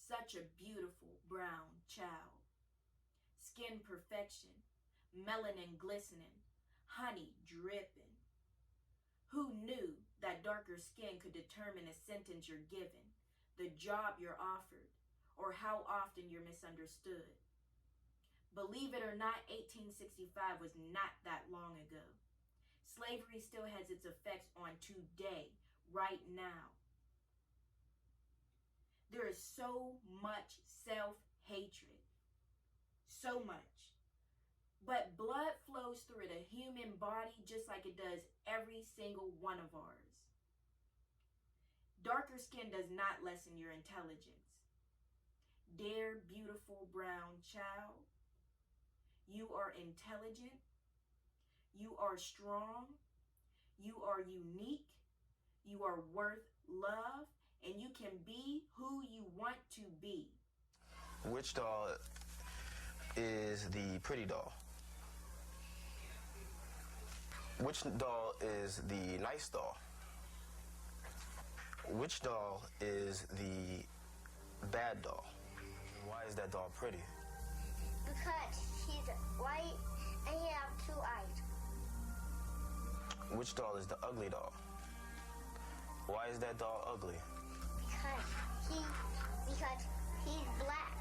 Such a beautiful brown child. Skin perfection, melanin glistening, honey dripping. Who knew that darker skin could determine a sentence you're given, the job you're offered, or how often you're misunderstood? Believe it or not, 1865 was not that long ago. Slavery still has its effects on today, right now. There is so much self-hatred. So much. But blood flows through the human body just like it does every single one of ours. Darker skin does not lessen your intelligence. Dear beautiful brown child, you are intelligent, you are strong, you are unique, you are worth love, and you can be who you want to be. Which doll is the pretty doll? Which doll is the nice doll? Which doll is the bad doll? Why is that doll pretty? Because she's white and he has two eyes. Which doll is the ugly doll? Why is that doll ugly? Because he's black.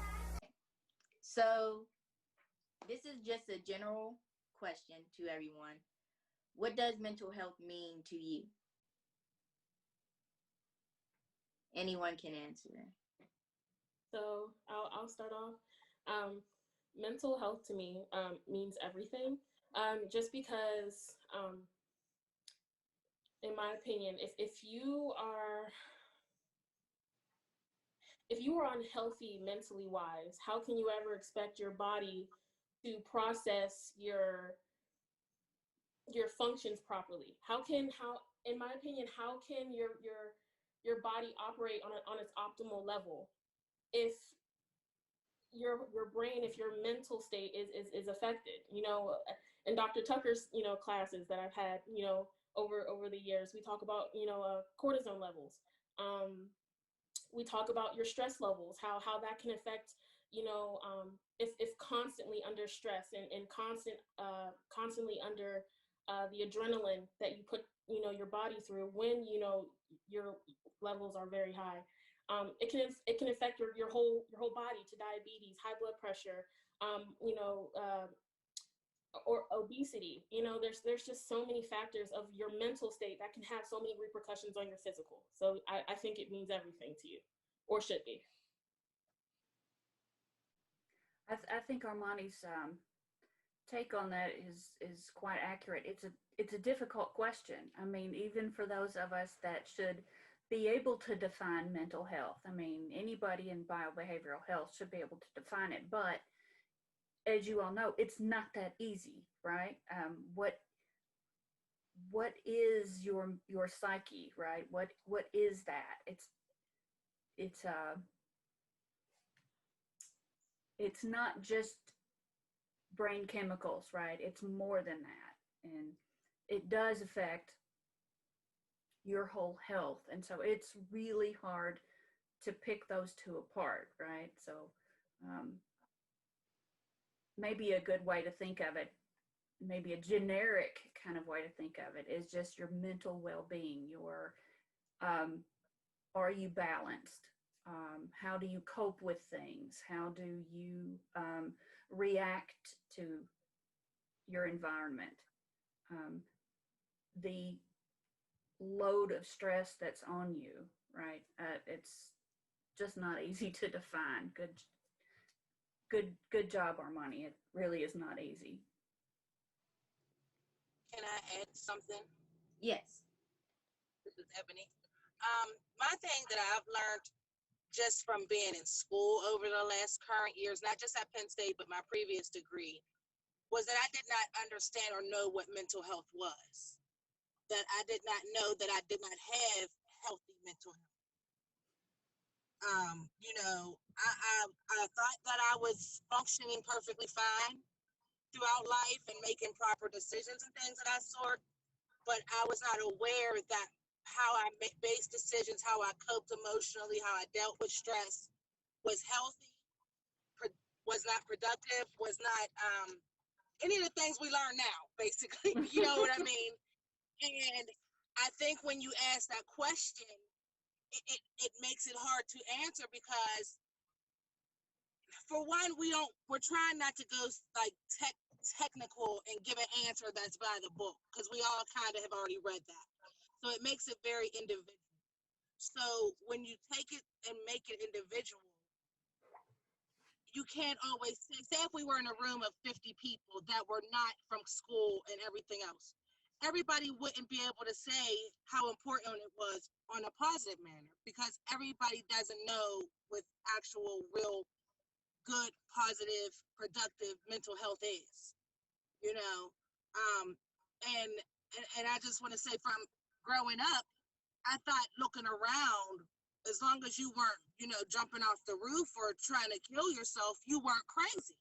So this is just a general question to everyone. What does mental health mean to you? Anyone can answer. So I'll start off. Mental health to me means everything. Just because, in my opinion, if you are unhealthy mentally wise, how can you ever expect your body to process your functions properly? In my opinion, how can your body operate on its optimal level if your brain, if your mental state is affected? In Dr. Tucker's classes that I've had over the years, we talk about cortisone levels. We talk about your stress levels, how that can affect if constantly under stress and constantly under the adrenaline that you put your body through when your levels are very high. It can affect your whole body to diabetes, high blood pressure, or obesity. There's just so many factors of your mental state that can have so many repercussions on your physical. So I think it means everything to you, or should be. I think Armani's take on that is quite accurate. It's a difficult question. I mean, even for those of us that should be able to define mental health. I mean, anybody in biobehavioral health should be able to define it, but as you all know, it's not that easy, right? What is your psyche, right? What is that? It's not just brain chemicals, right? It's more than that, and it does affect your whole health, and so it's really hard to pick those two apart, right? So maybe a good way to think of it, maybe a generic kind of way to think of it, is just your mental well-being. Are you balanced? How do you cope with things? How do you react to your environment? The load of stress that's on you, right? It's just not easy to define. Good job, Armani. It really is not easy. Can I add something? Yes. This is Ebony. My thing that I've learned just from being in school over the last current years, not just at Penn State, but my previous degree, was that I did not understand or know what mental health was. That I did not know that I did not have healthy mental health. I thought that I was functioning perfectly fine throughout life and making proper decisions and things of that sort, but I was not aware that how I based decisions, how I coped emotionally, how I dealt with stress was healthy, was not productive, was not any of the things we learn now, basically. You know what I mean? And I think when you ask that question, it makes it hard to answer because, for one, we're trying not to go like technical and give an answer that's by the book, because we all kind of have already read that. So it makes it very individual. So when you take it and make it individual, you can't always say if we were in a room of 50 people that were not from school and everything else, everybody wouldn't be able to say how important it was on a positive manner, because everybody doesn't know what actual real good, positive, productive mental health is, you know. And I just want to say, from growing up, I thought looking around, as long as you weren't, jumping off the roof or trying to kill yourself, you weren't crazy.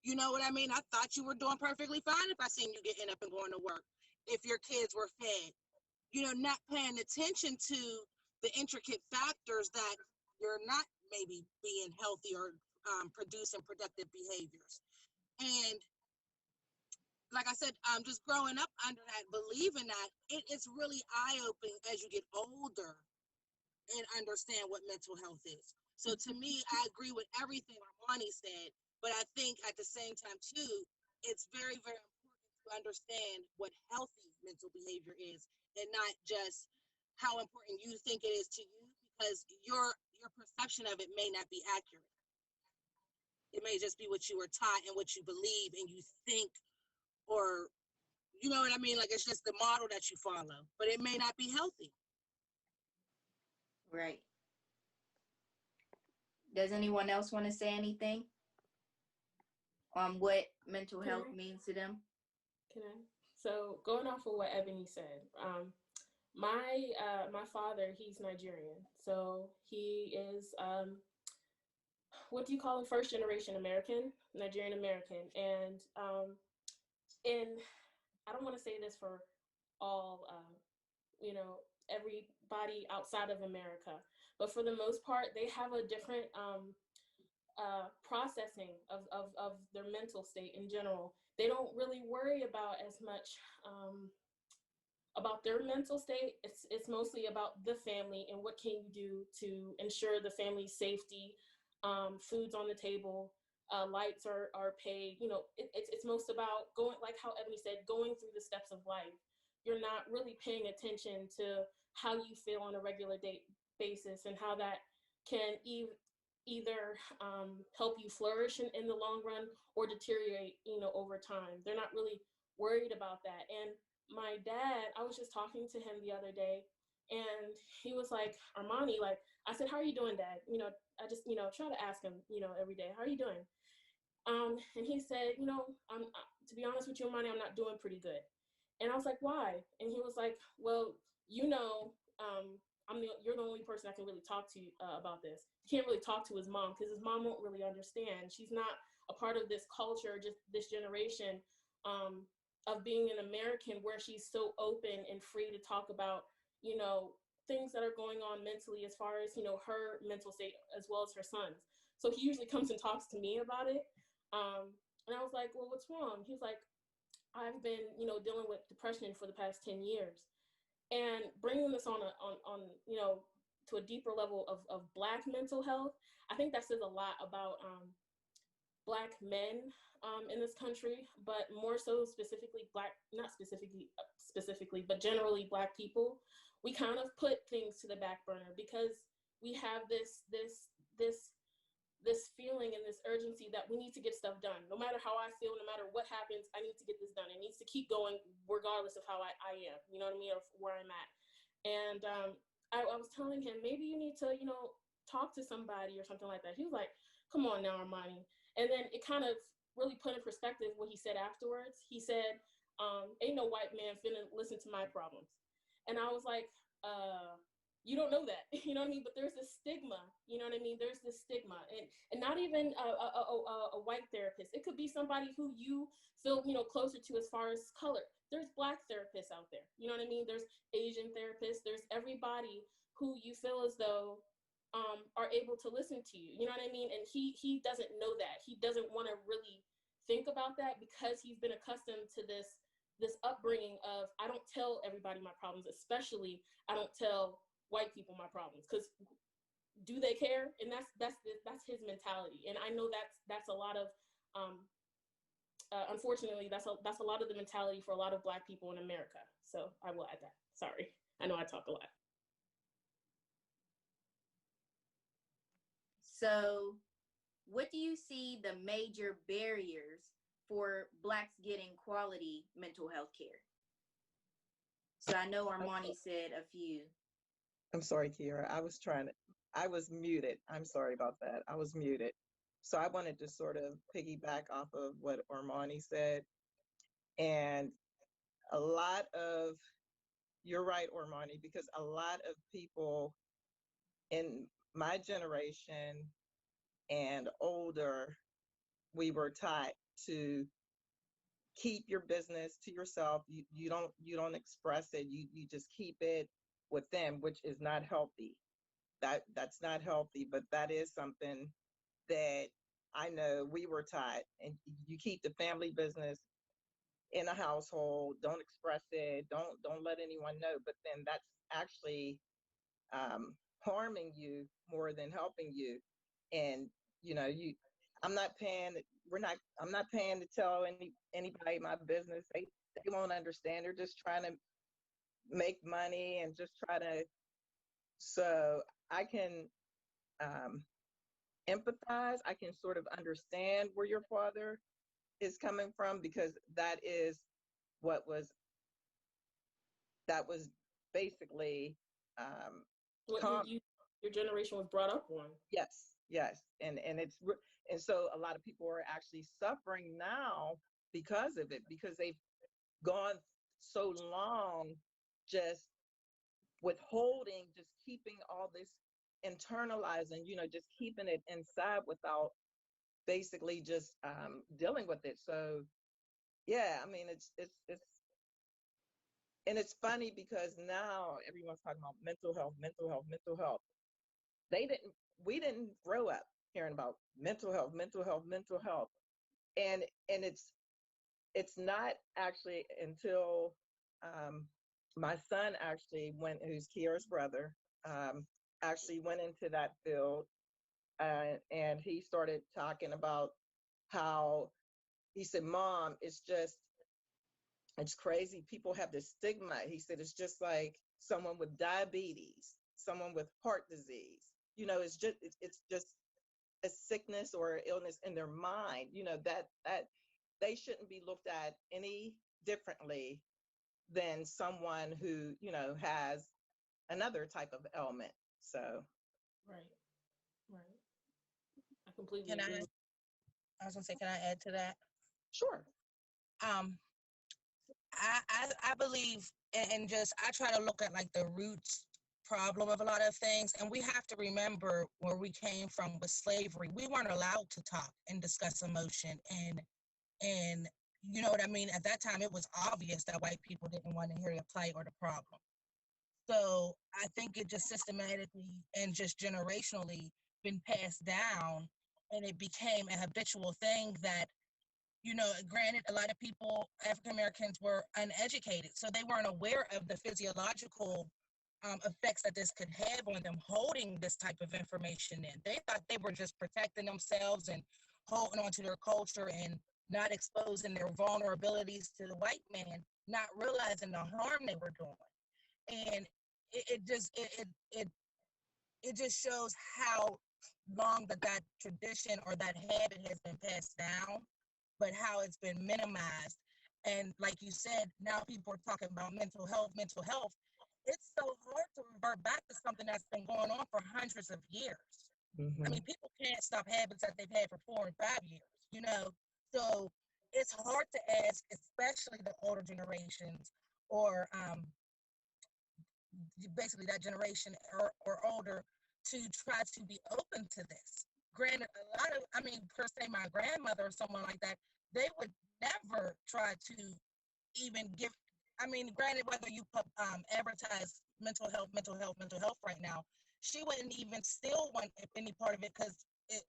You know what I mean? I thought you were doing perfectly fine if I seen you getting up and going to work, if your kids were fed, not paying attention to the intricate factors that you're not maybe being healthy or producing productive behaviors. And like I said, just growing up under that, believing that, it's really eye-opening as you get older and understand what mental health is. So to me, I agree with everything Armani said, but I think at the same time too, it's very, very important to understand what healthy mental behavior is, and not just how important you think it is to you, because your perception of it may not be accurate. It may just be what you were taught and what you believe and you think, or you know what I mean? Like, it's just the model that you follow, but it may not be healthy. Right. Does anyone else want to say anything on what mental health means to them? Can I? So going off of what Ebony said, my father, he's Nigerian, so he is what do you call him? First generation American, Nigerian American, and I don't want to say this for all everybody outside of America, but for the most part, they have a different processing of their mental state in general. They don't really worry about as much about their mental state. It's mostly about the family and what can you do to ensure the family's safety, food's on the table, lights are paid. It's most about going, like how Ebony said, going through the steps of life. You're not really paying attention to how you feel on a regular basis and how that can either help you flourish in the long run or deteriorate, over time. They're not really worried about that. And my dad, I was just talking to him the other day, and he was like, Armani, like, I said, how are you doing, Dad? I just, try to ask him, every day, how are you doing? And he said, I'm to be honest with you, Armani, I'm not doing pretty good. And I was like, why? And he was like, well, you're the only person I can really talk to about this. He can't really talk to his mom because his mom won't really understand. She's not a part of this culture, just this generation of being an American, where she's so open and free to talk about, things that are going on mentally, as far as, her mental state as well as her son's. So he usually comes and talks to me about it. And I was like, well, what's wrong? He's like, I've been, dealing with depression for the past 10 years. And bringing this on to a deeper level of Black mental health, I think that says a lot about Black men in this country, but more so specifically not specifically, but generally Black people. We kind of put things to the back burner because we have this feeling and this urgency that we need to get stuff done. No matter how I feel, no matter what happens, I need to get this done. It needs to keep going regardless of how I am, you know what I mean, or where I'm at. And I was telling him, maybe you need to, talk to somebody or something like that. He was like, come on now, Armani. And then it kind of really put in perspective what he said afterwards. He said, ain't no white man finna listen to my problems. And I was like, you don't know that, you know what I mean? But there's this stigma, you know what I mean? There's this stigma, and not even a white therapist. It could be somebody who you feel, closer to as far as color. There's Black therapists out there, you know what I mean? There's Asian therapists. There's everybody who you feel as though are able to listen to you. You know what I mean? And he doesn't know that. He doesn't want to really think about that because he's been accustomed to this upbringing of, I don't tell everybody my problems, especially I don't tell white people my problems, because do they care? And that's his mentality. And I know that's a lot of unfortunately that's a lot of the mentality for a lot of Black people in America. So I will add that. Sorry, I know I talk a lot. So what do you see the major barriers for Blacks getting quality mental health care? So I know Armani said a few. I'm sorry, Kiera. I was muted. I'm sorry about that. I was muted. So I wanted to sort of piggyback off of what Armani said. And you're right, Armani, because a lot of people in my generation and older, we were taught to keep your business to yourself. You don't express it. You just keep it with them, which is not healthy. That's not healthy, but that is something that I know we were taught. And you keep the family business in a household. Don't express it. Don't let anyone know. But then that's actually harming you more than helping you. And I'm not paying. I'm not paying to tell anybody my business. They won't understand. They're just trying to make money and just try to. So I can empathize. I can sort of understand where your father is coming from, because that was basically What your generation was brought up on. Yes, and so a lot of people are actually suffering now because of it, because they've gone so long just withholding, just keeping all this internalizing, just keeping it inside without basically just dealing with it. So yeah, I mean, it's and it's funny because now everyone's talking about mental health, mental health, mental health. We didn't grow up hearing about mental health, mental health, mental health. And it's not actually until my son who's Kiera's brother, actually went into that field, and he started talking about how, he said, Mom, it's crazy. People have this stigma. He said, it's just like someone with diabetes, someone with heart disease. It's just a sickness or illness in their mind, that they shouldn't be looked at any differently than someone who, has another type of ailment. So. Right. I completely agree. I was gonna say, can I add to that? Sure. I believe, and just I try to look at like the roots problem of a lot of things, and we have to remember where we came from with slavery. We weren't allowed to talk and discuss emotion, and you know what I mean. At that time, it was obvious that white people didn't want to hear the plight or the problem. So I think it just systematically and just generationally been passed down, and it became a habitual thing that, granted, a lot of people, African Americans, were uneducated, so they weren't aware of the physiological effects that this could have on them holding this type of information in. They thought they were just protecting themselves and holding on to their culture and not exposing their vulnerabilities to the white man, not realizing the harm they were doing. And it just shows how long that tradition or that habit has been passed down, but how it's been minimized. And like you said, now people are talking about mental health, mental health. It's so hard to revert back to something that's been going on for hundreds of years. Mm-hmm. I mean, people can't stop habits that they've had for 4 and 5 years, So it's hard to ask, especially the older generations, or basically that generation or older, to try to be open to this. Granted, per se, my grandmother or someone like that, they would never try to even give. Granted, whether you advertise mental health right now, she wouldn't even still want any part of it because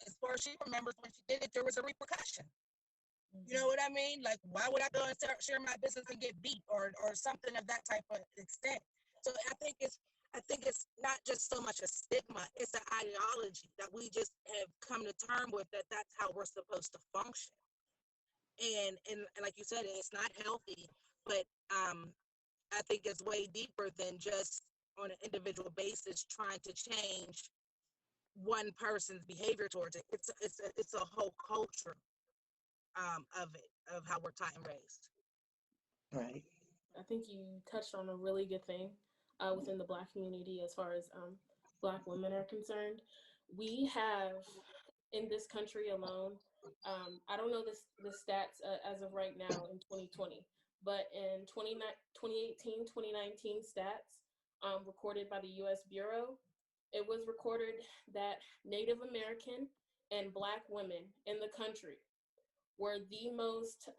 as far as she remembers when she did it, there was a repercussion. You know what I mean? Like, why would I go and share my business and get beat or something of that type of extent? So I think it's not just so much a stigma; it's an ideology that we just have come to terms with, that that's how we're supposed to function. And like you said, it's not healthy, but I think it's way deeper than just on an individual basis trying to change one person's behavior towards it. It's a whole culture of it, of how we're taught and raised. Right. I think you touched on a really good thing within the Black community as far as Black women are concerned. We have in this country alone, I don't know the stats as of right now in 2020, but in 2018, 2019 stats recorded by the U.S. Bureau, it was recorded that Native American and Black women in the country were the most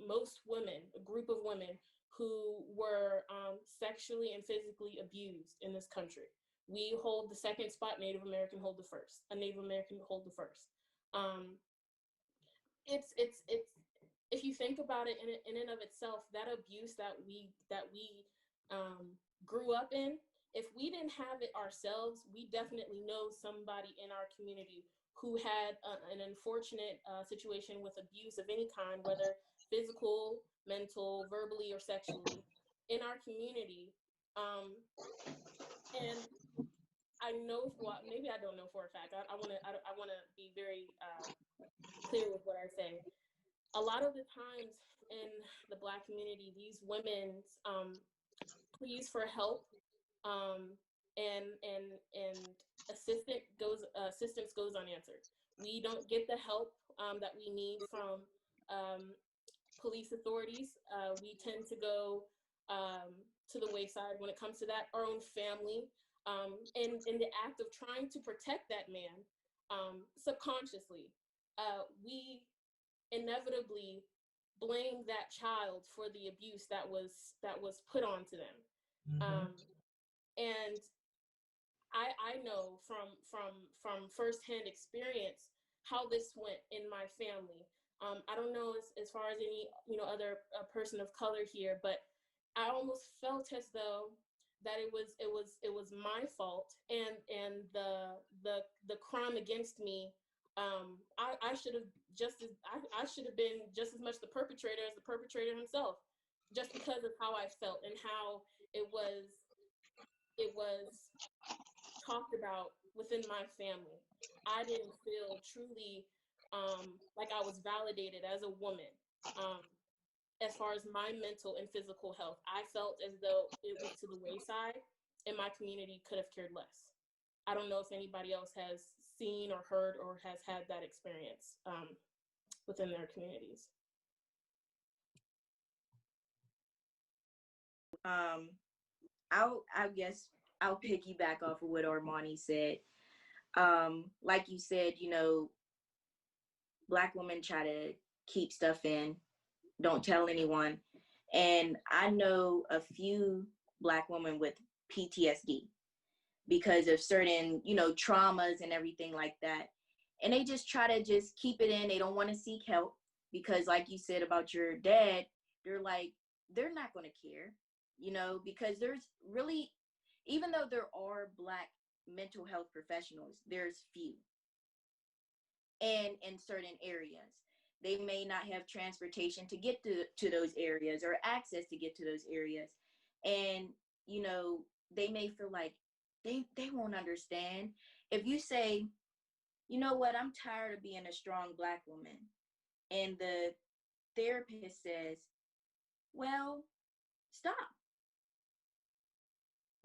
most women, a group of women who were sexually and physically abused in this country. We hold the second spot. Native American hold the first. A Native American hold the first. It's if you think about it in and of itself, that abuse that we grew up in, if we didn't have it ourselves, we definitely know somebody in our community who had an unfortunate situation with abuse of any kind, whether physical, mental, verbally, or sexually, in our community. And I know, well, maybe I don't know for a fact. I want to be very clear with what I say. A lot of the times in the Black community, these women's pleas for help and assistance goes unanswered. We don't get the help that we need from police authorities. We tend to go to the wayside when it comes to that. Our own family, and in the act of trying to protect that man, subconsciously, we inevitably blame that child for the abuse that was put onto them. And I know from firsthand experience how this went in my family. I don't know as far as any other person of color here, but I almost felt as though that it was my fault, and the crime against me. I should have I should have been just as much the perpetrator as the perpetrator himself, just because of how I felt and how it was talked about within my family. I didn't feel truly like I was validated as a woman as far as my mental and physical health. I felt as though it went to the wayside and my community could have cared less. I don't know if anybody else has seen or heard or has had that experience within their communities. I guess I'll piggyback off of what Armani said. Like you said, Black women try to keep stuff in, don't tell anyone. And I know a few Black women with PTSD because of certain, traumas and everything like that. And they just try to just keep it in. They don't want to seek help because, like you said about your dad, they're not going to care, because there's really, even though there are Black mental health professionals, there's few. And in certain areas, they may not have transportation to get to those areas or access to get to those areas. And, they may feel like they won't understand. If you say, you know what, I'm tired of being a strong Black woman. And the therapist says, well, stop.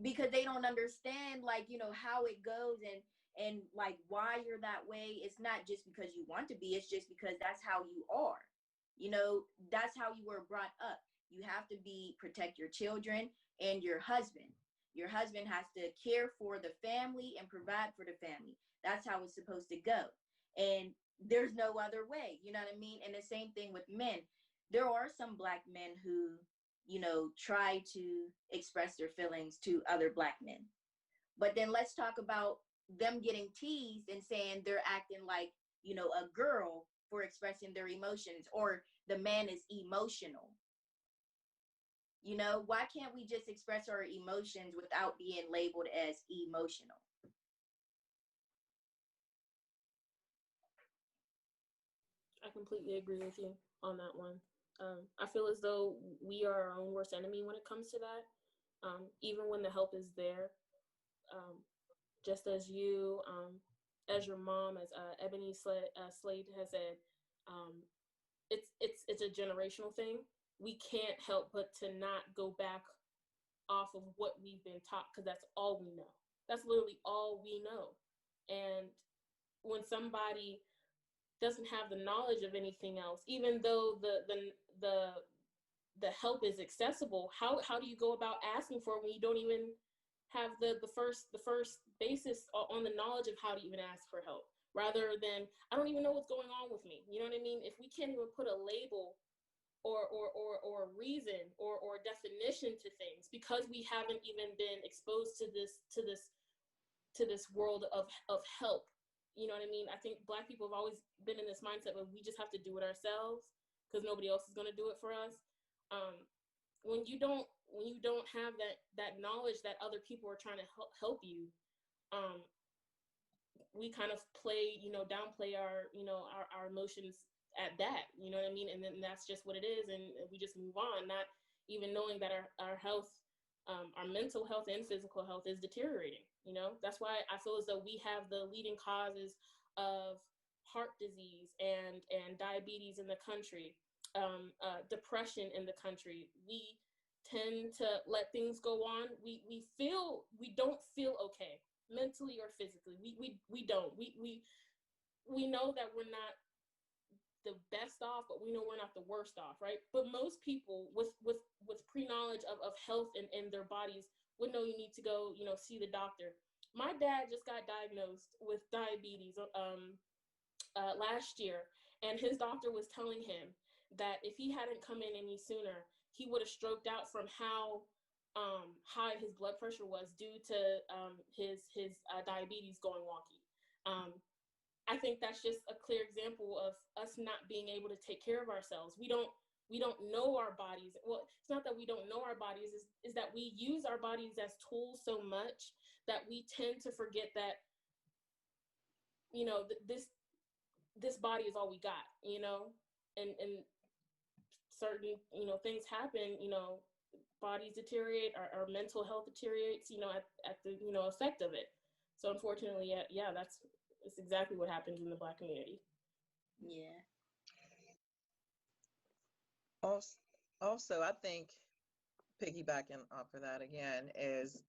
Because they don't understand, how it goes and like why you're that way. It's not just because you want to be, it's just because that's how you are. That's how you were brought up. You have to protect your children and your husband. Your husband has to care for the family and provide for the family. That's how it's supposed to go. And there's no other way, you know what I mean? And the same thing with men. There are some Black men who, try to express their feelings to other Black men. But then let's talk about them getting teased and saying they're acting like, a girl for expressing their emotions, or the man is emotional. Why can't we just express our emotions without being labeled as emotional? I completely agree with you on that one. I feel as though we are our own worst enemy when it comes to that. Even when the help is there, just as you, as your mom, as Ebony Slade has said, it's a generational thing. We can't help but to not go back off of what we've been taught, because that's all we know. That's literally all we know. And when somebody doesn't have the knowledge of anything else, even though the help is accessible, how do you go about asking for it when you don't even have the first basis on the knowledge of how to even ask for help, rather than, I don't even know what's going on with me. You know what I mean? If we can't even put a label or a reason or definition to things, because we haven't even been exposed to this world of help. You know what I mean? I think Black people have always been in this mindset where we just have to do it ourselves because nobody else is going to do it for us. When you don't have that knowledge that other people are trying to help you, we kind of downplay our emotions at that. You know what I mean? And then that's just what it is, and we just move on, not even knowing that our health, our mental health and physical health is deteriorating. That's why I feel as though we have the leading causes of heart disease and diabetes in the country, depression in the country. We tend to let things go on. We don't feel okay mentally or physically. We don't. We know that we're not the best off, but we know we're not the worst off, right? But most people with pre-knowledge of health and their bodies would know you need to go, see the doctor. My dad just got diagnosed with diabetes last year, and his doctor was telling him that if he hadn't come in any sooner, he would have stroked out from how high his blood pressure was due to his diabetes going wonky. I think that's just a clear example of us not being able to take care of ourselves. We don't know our bodies. Well, it's not that we don't know our bodies, is that we use our bodies as tools so much that we tend to forget that, this body is all we got, and certain, things happen, bodies deteriorate, our mental health deteriorates, at the, effect of it. So unfortunately, yeah, that's exactly what happens in the Black community. Yeah. Also, I think, piggybacking off of that again, is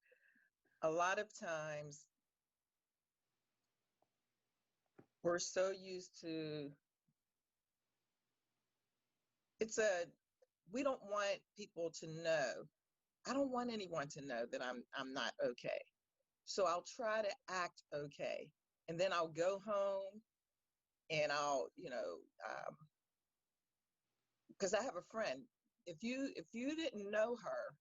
a lot of times we're so used to, we don't want people to know. I don't want anyone to know that I'm not okay. So I'll try to act okay. And then I'll go home and I'll, because I have a friend, if you didn't know her,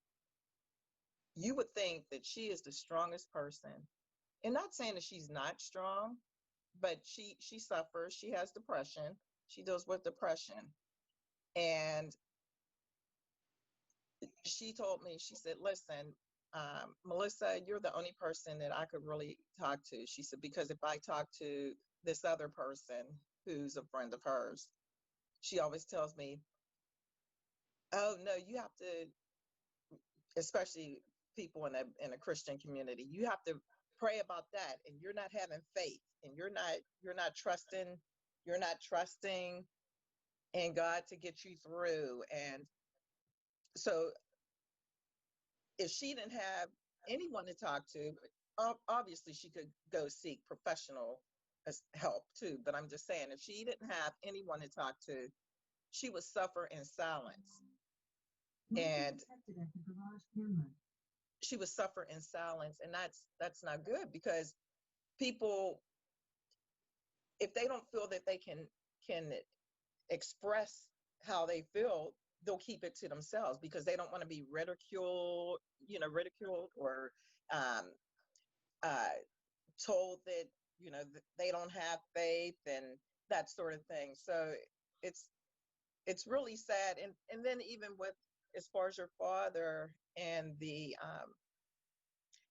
you would think that she is the strongest person. And not saying that she's not strong, but she suffers. She has depression. She deals with depression. And she told me, she said, listen, Melissa, you're the only person that I could really talk to. She said, because if I talk to this other person who's a friend of hers, she always tells me, oh, no, you have to, especially people in a Christian community, you have to pray about that. And you're not having faith, and you're not trusting in God to get you through. And so if she didn't have anyone to talk to, obviously she could go seek professional help too. But I'm just saying, if she didn't have anyone to talk to, she would suffer in silence. And she would suffer in silence. And that's not good, because people, if they don't feel that they can express how they feel, they'll keep it to themselves because they don't want to be ridiculed or um, uh, told that they don't have faith and that sort of thing. So it's it's really sad. And then even with as far as your father and the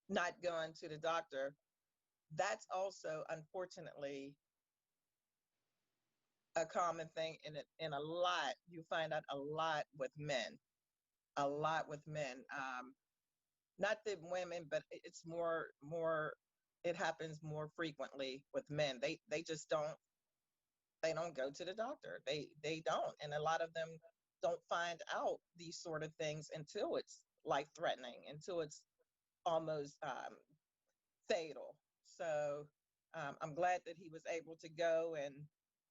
not going to the doctor, that's also unfortunately a common thing in a lot. You find out a lot with men, a lot with men. Not that women, but it's more. It happens more frequently with men. They just don't go to the doctor. They don't, and a lot of them don't find out these sort of things until it's life threatening, until it's almost fatal. So I'm glad that he was able to go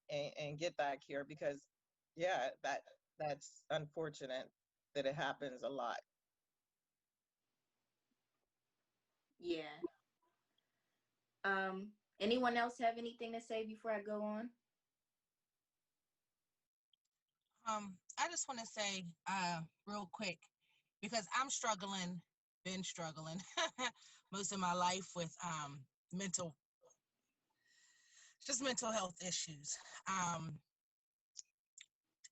and get that care because, yeah, that's unfortunate that it happens a lot. Yeah. Anyone else have anything to say before I go on? I just want to say real quick, because I'm struggling, been struggling most of my life with mental, just mental health issues. Um,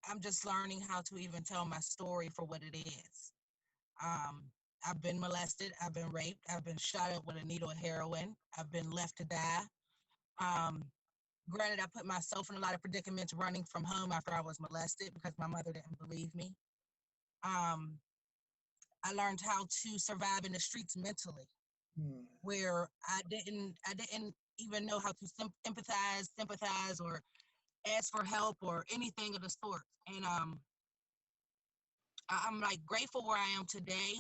I'm just learning how to even tell my story for what it is. Um, I've been molested, I've been raped, I've been shot up with a needle of heroin, I've been left to die. Um, Granted, I put myself in a lot of predicaments running from home after I was molested because my mother didn't believe me. Um, I learned how to survive in the streets mentally, where I didn't even know how to empathize, sympathize, or ask for help or anything of the sort. And I'm like grateful where I am today,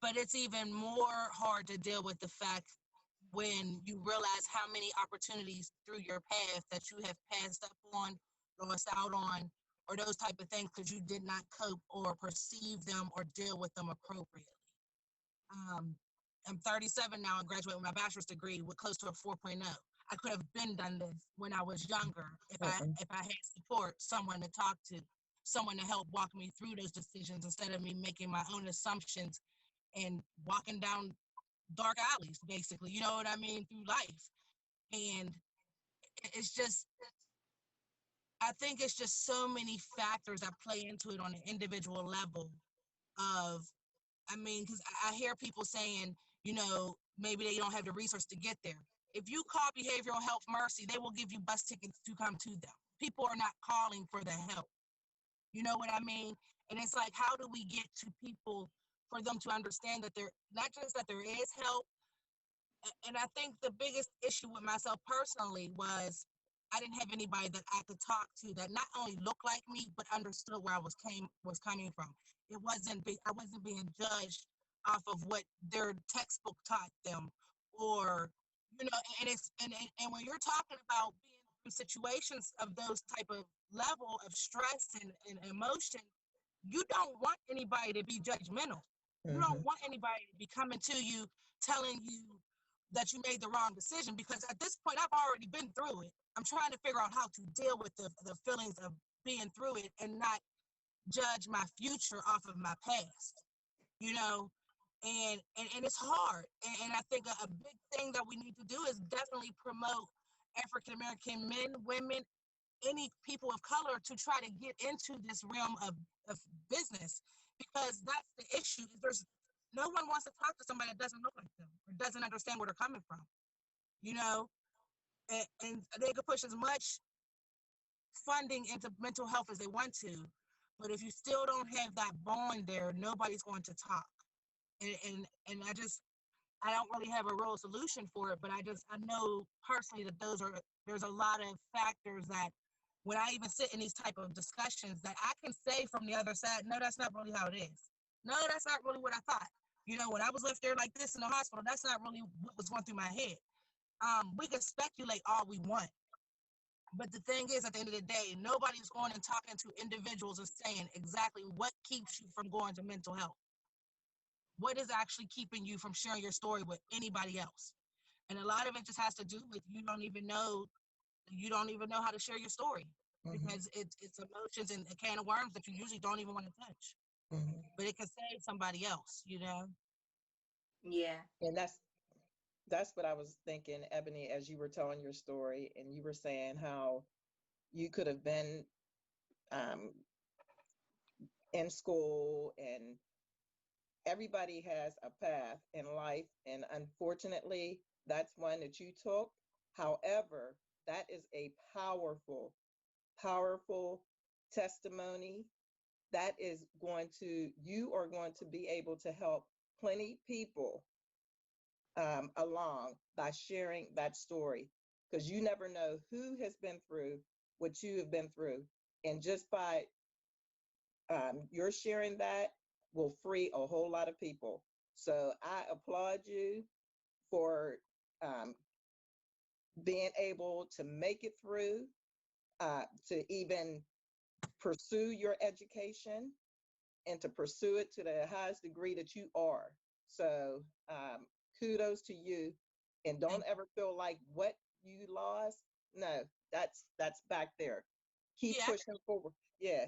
but it's even more hard to deal with the fact when you realize how many opportunities through your path that you have passed up on, lost out on, or those type of things because you did not cope or perceive them or deal with them appropriately. Um, I'm 37 now and graduated with my bachelor's degree with close to a 4.0. I could have been done this when I was younger if I had support, someone to talk to, someone to help walk me through those decisions instead of me making my own assumptions and walking down dark alleys, basically, you know what I mean, through life. And it's just, I think it's just so many factors that play into it on an individual level of, I mean, because I hear people saying, maybe they don't have the resource to get there. If you call Behavioral Health Mercy, they will give you bus tickets to come to them. People are not calling for the help. You know what I mean? And it's like, how do we get to people for them to understand that there, not just that there is help, and I think the biggest issue with myself personally was I didn't have anybody that I could talk to that not only looked like me but understood where I was coming from. I wasn't being judged off of what their textbook taught them, or and it's and when you're talking about being through situations of those type of level of stress and emotion, you don't want anybody to be judgmental. You don't want anybody to be coming to you telling you that you made the wrong decision, because at this point I've already been through it. I'm trying to figure out how to deal with the feelings of being through it and not judge my future off of my past, you know? And it's hard. And I think a big thing that we need to do is definitely promote African American men, women, any people of color to try to get into this realm of business, because that's the issue. There's no one wants to talk to somebody that doesn't look like them or doesn't understand where they're coming from, you know, and they could push as much funding into mental health as they want to, but if you still don't have that bond there, nobody's going to talk. And I don't really have a real solution for it, but I know personally that there's a lot of factors that when I even sit in these type of discussions that I can say from the other side, no, that's not really how it is. No, that's not really what I thought. When I was left there like this in the hospital, that's not really what was going through my head. We can speculate all we want. But the thing is, at the end of the day, nobody's going and talking to individuals and saying exactly what keeps you from going to mental health. What is actually keeping you from sharing your story with anybody else? And a lot of it just has to do with you don't even know how to share your story. because it's emotions and a can of worms that you usually don't even want to touch. But it can save somebody else, you know? Yeah. And that's what I was thinking, Ebony, as you were telling your story, and you were saying how you could have been um, in school, and everybody has a path in life, and unfortunately, that's one that you took. However, that is a powerful, powerful testimony. That is you are going to be able to help plenty people along by sharing that story, because you never know who has been through what you have been through. And just by your sharing that will free a whole lot of people. So I applaud you for um, being able to make it through, to even pursue your education and to pursue it to the highest degree that you are. So kudos to you. And don't ever feel like what you lost. No, that's back there. Keep Yeah, pushing forward. Yeah.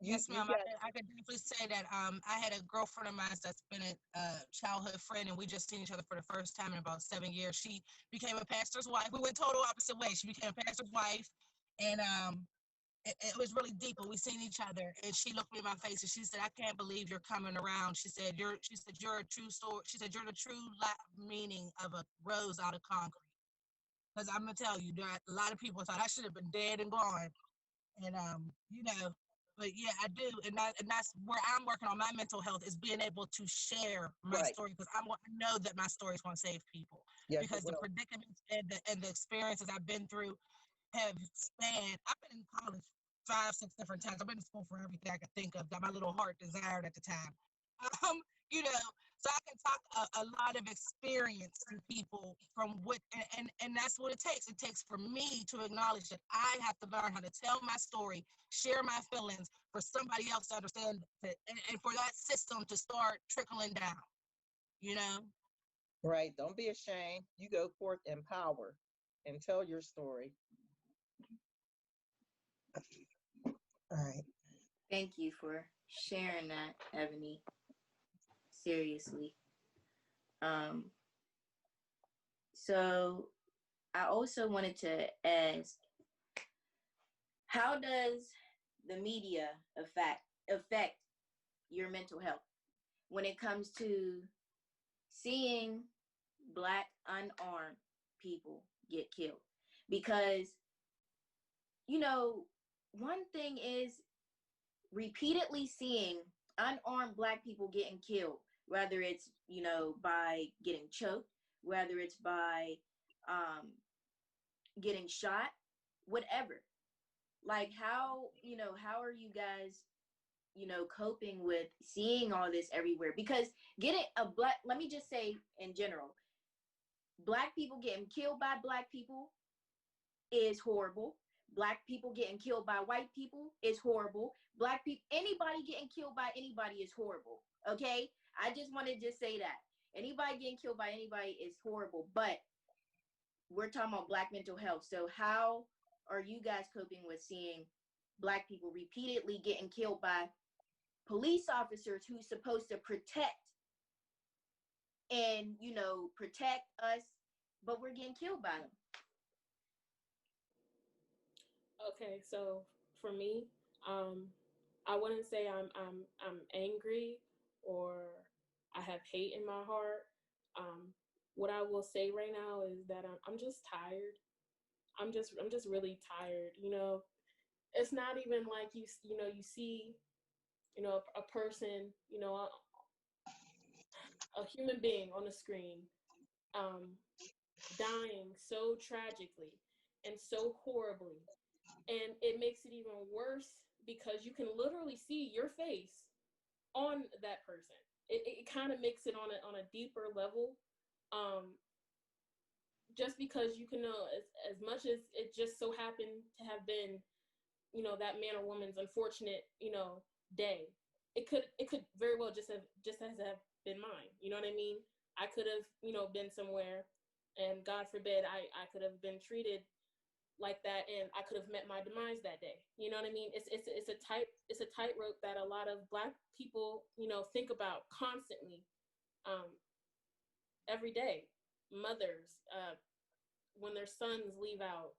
yes, You ma'am. got I can definitely say that. I had a girlfriend of mine that's been a childhood friend, and we just seen each other for the first time in about 7 years. She became a pastor's wife. We went total opposite ways. She became a pastor's wife, and it was really deep. But we seen each other, and she looked me in my face and she said, "I can't believe you're coming around." She said, "You're a true story." She said, "You're the true meaning of a rose out of concrete." Because I'm gonna tell you, there are a lot of people thought I should have been dead and gone, and you know, but yeah, I do, and that's where I'm working on my mental health, is being able to share my right. story, because I know that my story is going to save people, Yes, it because the will. predicaments and the experiences I've been through have spanned. I've been in college 5, 6 different times. I've been in school for everything I could think of that my little heart desired at the time. Um, you know, so I can talk a lot of experience to people from what, and that's what it takes. It takes for me to acknowledge that I have to learn how to tell my story, share my feelings, for somebody else to understand that, and for that system to start trickling down. You know. Right. Don't be ashamed. You go forth in power and tell your story. All right. Thank you for sharing that, Ebony. Seriously. Um, so I also wanted to ask, how does the media affect your mental health when it comes to seeing Black unarmed people get killed? Because, you know, one thing is repeatedly seeing unarmed Black people getting killed, whether it's, by getting choked, whether it's by um, getting shot, whatever. Like, how are you guys, coping with seeing all this everywhere? Because let me just say in general, Black people getting killed by Black people is horrible. Black people getting killed by white people is horrible. Black people, anybody getting killed by anybody is horrible. Okay? I just want to just say that. Anybody getting killed by anybody is horrible. But we're talking about Black mental health. So how are you guys coping with seeing Black people repeatedly getting killed by police officers who's supposed to protect and, protect us, but we're getting killed by them? Okay, so for me, I wouldn't say I'm angry or I have hate in my heart. What I will say right now is that I'm just tired. I'm just really tired. It's not even like you see a person, a human being on the screen, um, dying so tragically and so horribly, and it makes it even worse because you can literally see your face on that person. It kind of makes it on a deeper level, um, just because you can know as much as it just so happened to have been, that man or woman's unfortunate, day. It could very well just as have been mine. You know what I mean? I could have, been somewhere, and God forbid, I could have been treated like that, and I could have met my demise that day. You know what I mean? It's a tightrope that a lot of Black people, you know, think about constantly, every day. Mothers, when their sons leave out,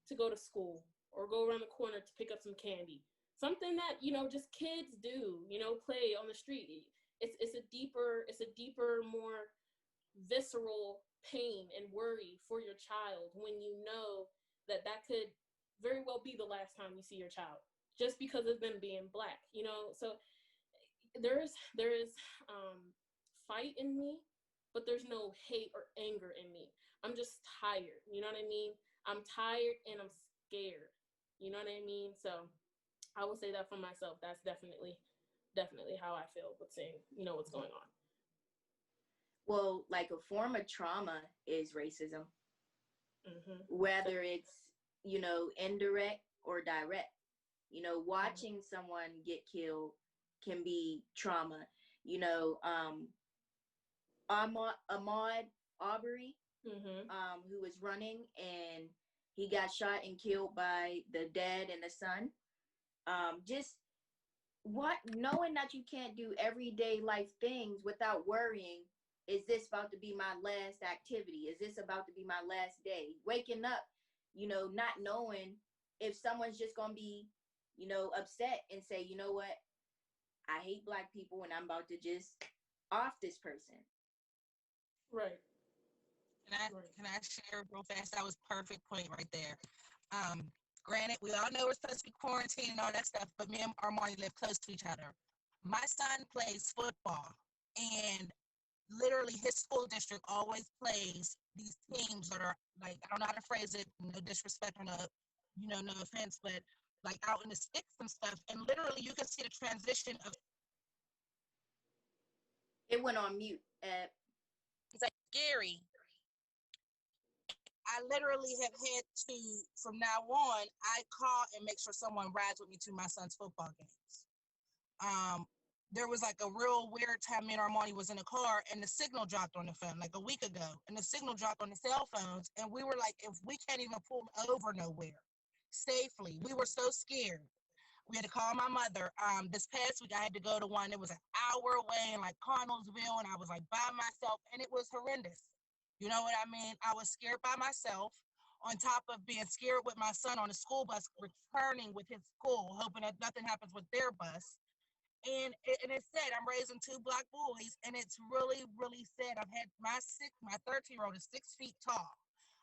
to go to school or go around the corner to pick up some candy, something that, you know, just kids do, you know, play on the street. It's a deeper, more visceral pain and worry for your child when you know that could very well be the last time you see your child, just because of them being Black, you know. So there is fight in me, but there's no hate or anger in me. I'm just tired, you know what I mean? I'm tired and I'm scared, you know what I mean? So I will say that for myself. That's definitely how I feel with seeing, you know, what's going on. Well, like a form of trauma is racism, whether it's, you know, indirect or direct. You know, watching someone get killed can be trauma. You know, Ahmaud Arbery, who was running and he got shot and killed by the dad and the son. Just knowing that you can't do everyday life things without worrying, is this about to be my last activity? Is this about to be my last day? Waking up, you know, not knowing if someone's just gonna be, you know, upset and say, you know what, I hate Black people and I'm about to just off this person. Right. Can I share real fast? That was perfect point right there. Granted, we all know we're supposed to be quarantined and all that stuff, but me and Armani live close to each other. My son plays football, and literally his school district always plays these teams that are like, I don't know how to phrase it, no disrespect or no, you know, no offense, but like out in the sticks and stuff, and literally you can see the transition of. It went on mute. It's like scary. I literally have had to, from now on, I call and make sure someone rides with me to my son's football games. There was like a real weird time me and Armani was in a car and the signal dropped on the phone like a week ago, and the signal dropped on the cell phones, and we were like, if we can't even pull over nowhere safely, we were so scared. We had to call my mother. This past week I had to go to one. It was an hour away in like Connellsville, and I was like by myself, and it was horrendous. You know what I mean? I was scared by myself, on top of being scared with my son on the school bus returning with his school, hoping that nothing happens with their bus. And it's sad. I'm raising two Black boys, and it's really, really sad. I've had my 13-year-old is 6 feet tall.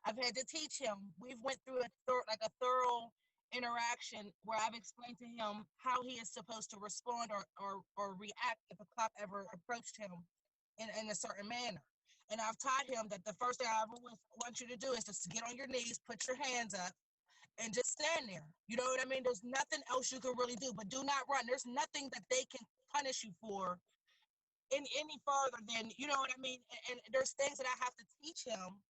I've had to teach him. We've went through a thorough interaction where I've explained to him how he is supposed to respond or react if a cop ever approached him in a certain manner. And I've taught him that the first thing I ever want you to do is just get on your knees, put your hands up, and just stand there. You know what I mean? There's nothing else you can really do, but do not run. There's nothing that they can punish you for any further than, you know what I mean? And there's things that I have to teach him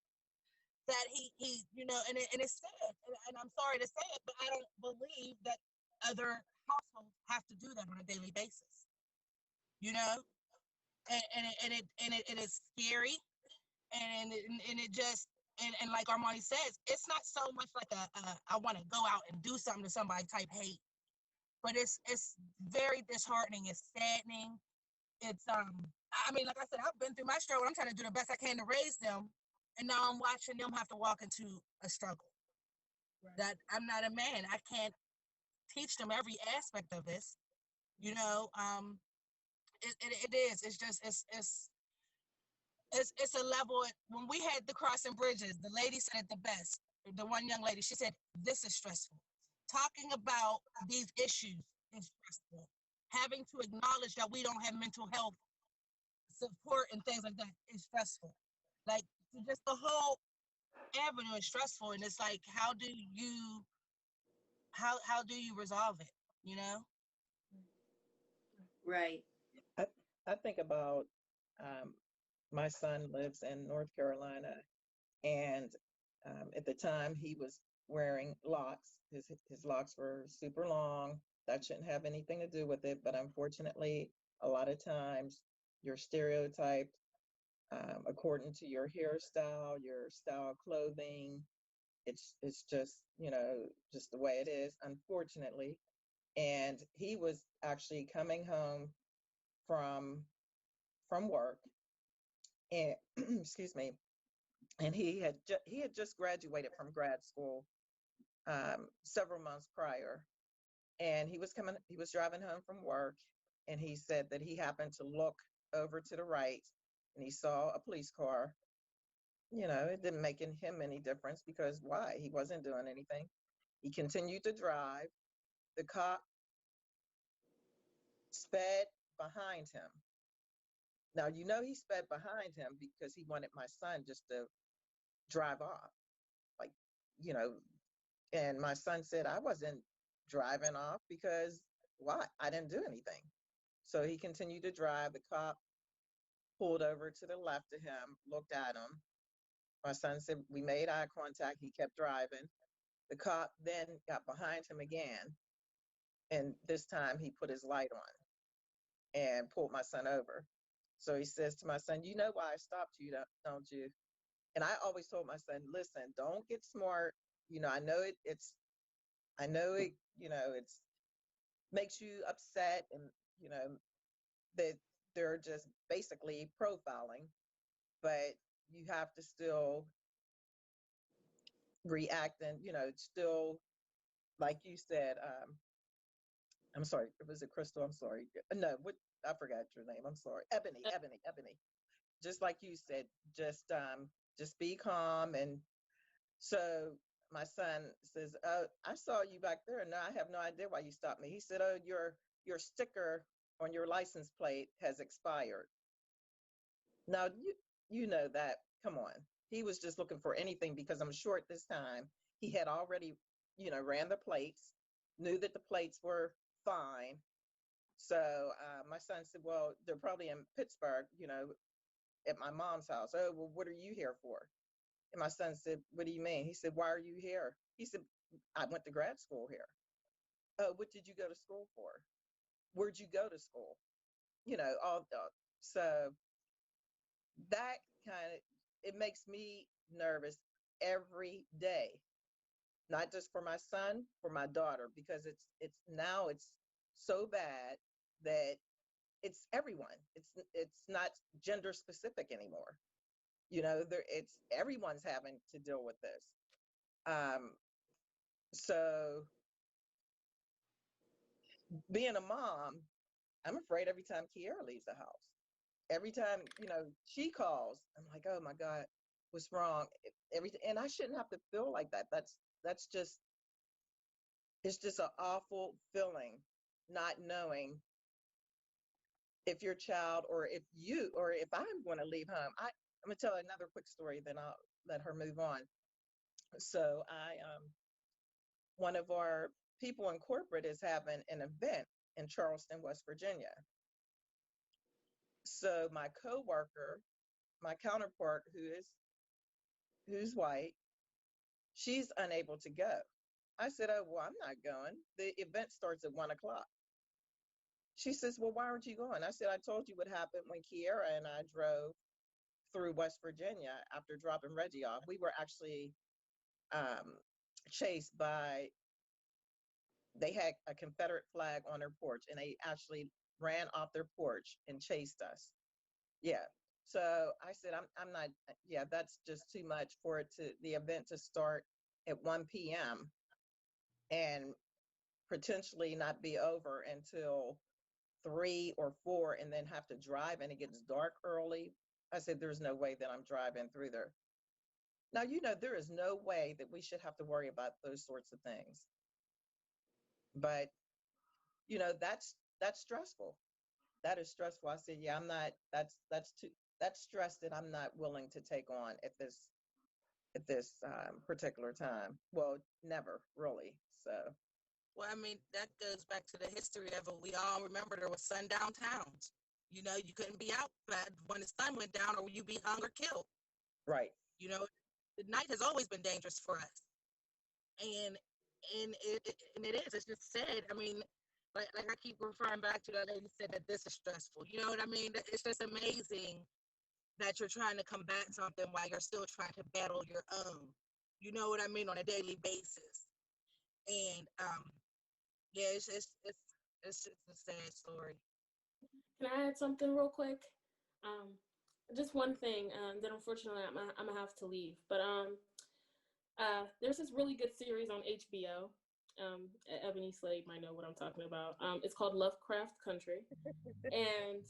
that he you know, and it's sad. And I'm sorry to say it, but I don't believe that other households have to do that on a daily basis. You know? And it is scary. And it just, and like Armani says, it's not so much like I want to go out and do something to somebody type hate, but it's very disheartening. It's saddening. It's I mean, like I said, I've been through my struggle. I'm trying to do the best I can to raise them, and now I'm watching them have to walk into a struggle. Right. That I'm not a man. I can't teach them every aspect of this. You know, it is. It's just it's a level. When we had the crossing bridges, the lady said it the best. The one young lady, she said, this is stressful. Talking about these issues is stressful. Having to acknowledge that we don't have mental health support and things like that is stressful. Like, just the whole avenue is stressful. And it's like, how do you resolve it, you know? Right. I think about my son lives in North Carolina, and at the time he was wearing locks. His locks were super long. That shouldn't have anything to do with it, but unfortunately, a lot of times you're stereotyped according to your hairstyle, your style of clothing, It's just, just the way it is, unfortunately. And he was actually coming home from work, and excuse me, and he had just graduated from grad school several months prior, and he was driving home from work, and he said that he happened to look over to the right, and he saw a police car. It didn't make him any difference, because why? He wasn't doing anything. He continued to drive. The cop sped behind him. Now, he sped behind him because he wanted my son just to drive off. Like, you know, and my son said, I wasn't driving off because why? I didn't do anything. So he continued to drive. The cop pulled over to the left of him, looked at him. My son said, we made eye contact. He kept driving. The cop then got behind him again. And this time he put his light on and pulled my son over. So he says to my son, you know why I stopped you, don't you? And I always told my son, listen, don't get smart. I know it's makes you upset, and, that they're just basically profiling, but you have to still react, and, still, like you said, I'm sorry, was it Crystal? I'm sorry. No, I forgot your name. I'm sorry. Ebony. Just like you said, just be calm. And so my son says, oh, I saw you back there. No, I have no idea why you stopped me. He said, oh, your sticker on your license plate has expired. Now, you know that, come on. He was just looking for anything, because I'm sure at this time he had already, ran the plates, knew that the plates were fine. So my son said, well, they're probably in Pittsburgh, at my mom's house. Oh, well, what are you here for? And my son said, what do you mean? He said, why are you here? He said, I went to grad school here. Oh, what did you go to school for? Where'd you go to school? All so that it makes me nervous every day, not just for my son, for my daughter, because it's so bad that it's everyone. It's not gender specific anymore. It's everyone's having to deal with this. So being a mom, I'm afraid every time Kiera leaves the house. Every time, she calls, I'm like, oh my God, what's wrong? And I shouldn't have to feel like that. That's just, it's just an awful feeling, not knowing if your child, or if I'm going to leave home. I'm going to tell another quick story, then I'll let her move on. So one of our people in corporate is having an event in Charleston, West Virginia. So my coworker, my counterpart, who's white, she's unable to go. I said, oh, well, I'm not going. The event starts at 1:00. She says, well, why aren't you going? I said, I told you what happened when Kiera and I drove through West Virginia after dropping Reggie off. We were actually chased by, they had a Confederate flag on their porch, and they actually ran off their porch and chased us. Yeah. So I said, I'm not, yeah, that's just too much for the event to start at 1 p.m. and potentially not be over until 3 or 4, and then have to drive, and it gets dark early. I said, there's no way that I'm driving through there. Now, there is no way that we should have to worry about those sorts of things. But, that's stressful. That is stressful. I said, yeah, I'm not, that's stress that I'm not willing to take on at this particular time. Well, never really. So. Well, I mean, that goes back to the history of it. We all remember there was sundown towns. You couldn't be out when the sun went down, or you'd be hung or killed. Right. The night has always been dangerous for us. And it is. It's just sad. I mean, like I keep referring back to that lady said that this is stressful. You know what I mean? It's just amazing that you're trying to combat something while you're still trying to battle your own. you know what I mean, on a daily basis. And yeah, it's just a sad story. Can I add something real quick? Just one thing. Then unfortunately I'm gonna have to leave. But there's this really good series on HBO. Ebony Slade might know what I'm talking about. It's called Lovecraft Country. And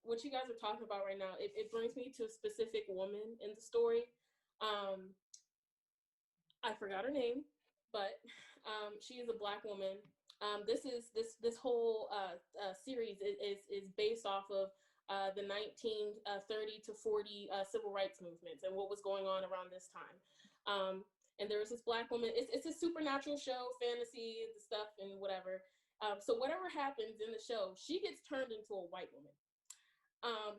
what you guys are talking about right now, it brings me to a specific woman in the story. I forgot her name, but she is a Black woman. This whole series is based off of the 1930 to 40 civil rights movements and what was going on around this time. And there's this Black woman. It's a supernatural show, fantasy, the stuff, and whatever. So whatever happens in the show, she gets turned into a white woman.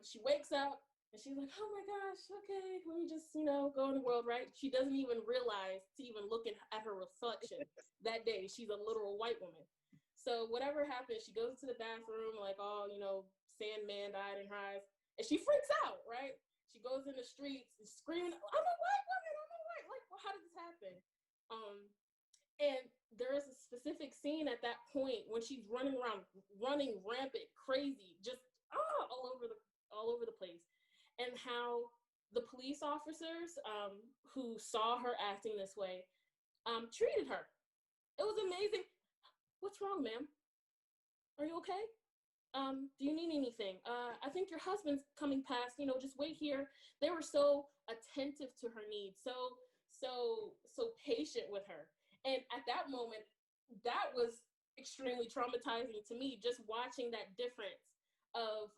She wakes up and she's like, oh my gosh, okay, let me just, go in the world, right? She doesn't even realize to even look at her reflection that day. She's a literal white woman. So whatever happens, she goes to the bathroom, like, oh, Sandman died in her eyes. And she freaks out, right? She goes in the streets and screaming, I'm a white woman, I'm a white. Like, well, how did this happen? And there is a specific scene at that point when she's running around, running rampant, crazy, just all over the place. And how the police officers who saw her acting this way treated her. It was amazing. What's wrong, ma'am? Are you okay? Do you need anything? I think your husband's coming past, just wait here. They were so attentive to her needs, so patient with her. And at that moment, that was extremely traumatizing to me, just watching that difference of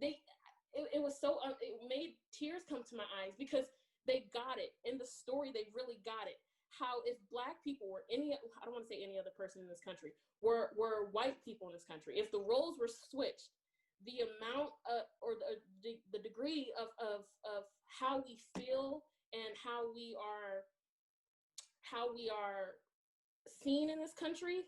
it was so, it made tears come to my eyes because they got it. In the story, they really got it. How if Black people were I don't want to say any other person in this country, were white people in this country, if the roles were switched, the amount or the degree of how we feel and how we are seen in this country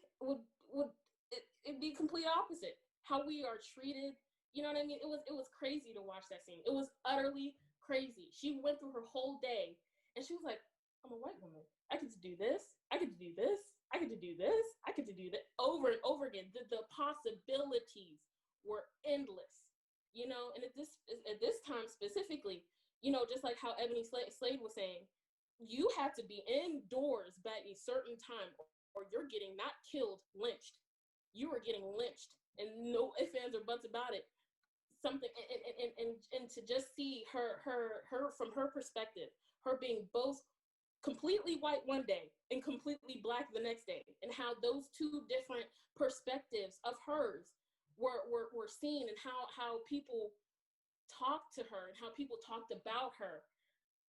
it'd be complete opposite. How we are treated, you know what I mean? It was crazy to watch that scene. It was utterly crazy. She went through her whole day and she was like, I'm a white woman. I get to do this. I get to do this. I get to do this. I get to do that over and over again. The possibilities were endless, and at this time specifically, just like how Ebony Slade was saying, you had to be indoors by a certain time or you're getting not killed, lynched. You were getting lynched and no ifs, ands, or buts about it. Something and to just see her from her perspective, her being both completely white one day and completely Black the next day, and how those two different perspectives of hers were seen, and how people talked to her and how people talked about her.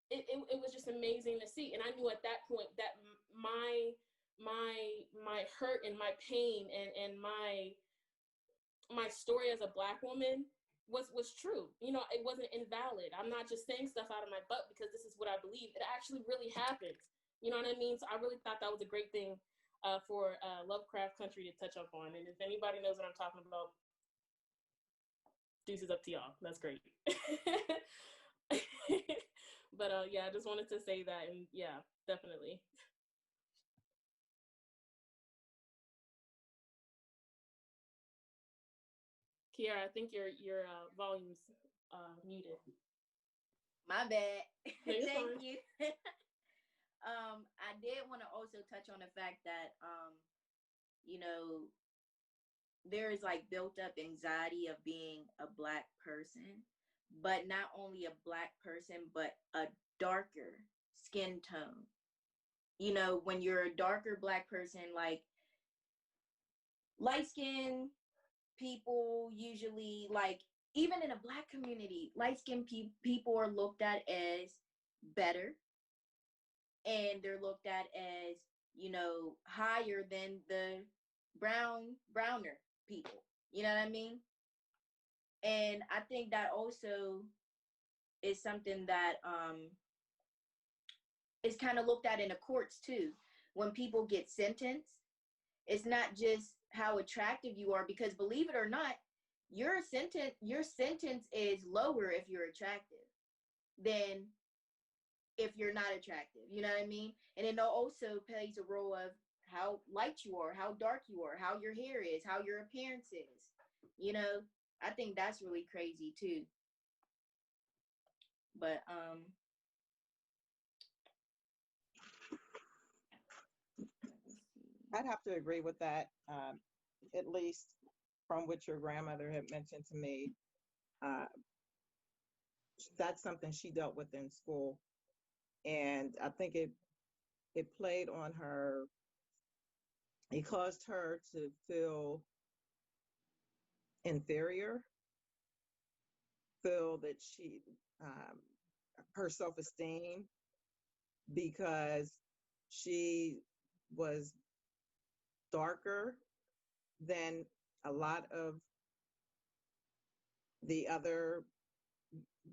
It was just amazing to see. And I knew at that point that my hurt and my pain and my story as a Black woman was true. It wasn't invalid. I'm not just saying stuff out of my butt because this is what I believe. It actually really happens. You know what I mean? So I really thought that was a great thing for Lovecraft Country to touch up on. And if anybody knows what I'm talking about, deuces up to y'all. That's great. But yeah, I just wanted to say that, and yeah, definitely. Kiara, I think your volume's muted. My bad. No, you're Thank fine. you. I did want to also touch on the fact that there is like built up anxiety of being a Black person, but not only a Black person, but a darker skin tone. When you're a darker Black person, like light skin people usually, like even in a Black community, light skinned people are looked at as better, and they're looked at as higher than the browner people. You know what I mean? And I think that also is something that is kind of looked at in the courts too. When people get sentenced, it's not just how attractive you are, because believe it or not, your sentence is lower if you're attractive than if you're not attractive, you know what I mean? And it also plays a role of how light you are, how dark you are, how your hair is, how your appearance is. You know, I think that's really crazy too. But I'd have to agree with that, at least from what your grandmother had mentioned to me. Uh, that's something she dealt with in school, and I think it played on her. It caused her to feel inferior, feel that um, her self-esteem, because she was darker than a lot of the other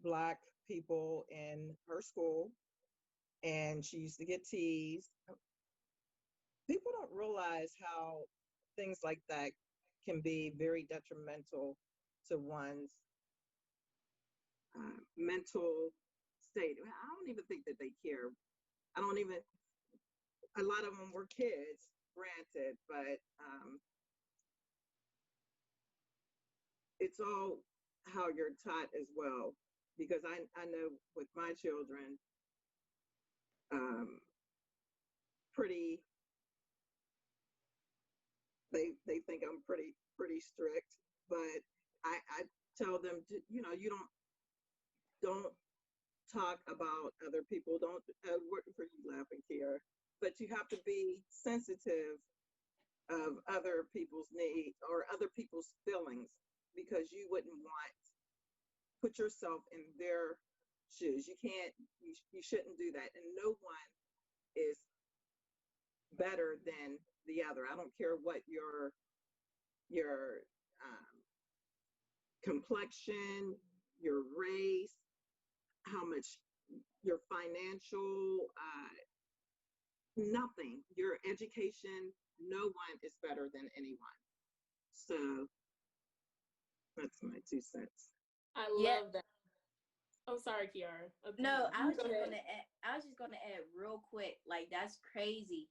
Black people in her school, and she used to get teased. People don't realize how things like that can be very detrimental to one's mental state. I don't even think that they care. I don't even, a lot of them were kids, granted, but it's all how you're taught as well. Because I know with my children, pretty, they think I'm pretty strict, but I tell them to, you don't talk about other people. Don't, what for you laughing here? But you have to be sensitive of other people's needs or other people's feelings, because you wouldn't want, put yourself in their shoes. You can't, you shouldn't do that. And no one is better than the other. I don't care what your complexion, your race, how much your financial, nothing, your education, no one is better than anyone. So that's my 2 cents. I yeah, love that. I'm sorry, Kiara. no, I was Go just ahead. gonna add, real quick. Like, that's crazy.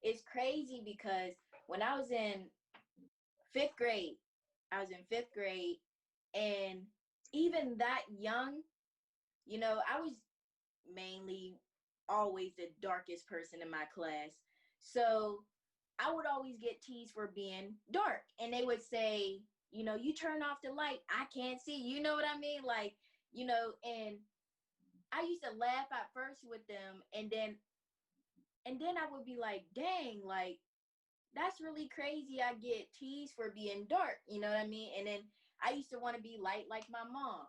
It's crazy because when I was in fifth grade, and even that young, I was mainly always the darkest person in my class. So I would always get teased for being dark. And they would say, you turn off the light, I can't see. You know what I mean? Like, and I used to laugh at first with them, and then I would be like, dang, like, that's really crazy. I get teased for being dark, you know what I mean? And then I used to want to be light like my mom,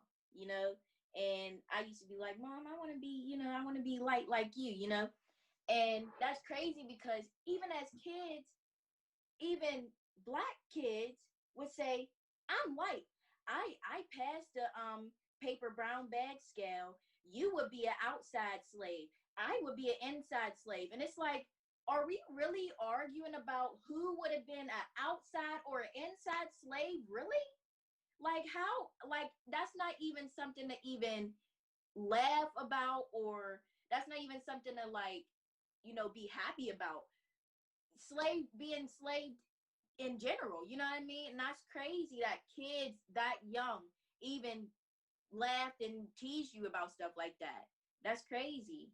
and I used to be like, Mom, I want to be, I want to be light like you. And that's crazy because even as kids, even Black kids would say, I'm light. I passed the paper brown bag scale. You would be an outside slave. I would be an inside slave. And it's like, are we really arguing about who would have been an outside or an inside slave? Really? Like, how? Like, that's not even something to even laugh about, or that's not even something to, like, be happy about. Being slave in general, you know what I mean? And that's crazy that kids that young even laughed and teased you about stuff like that. That's crazy.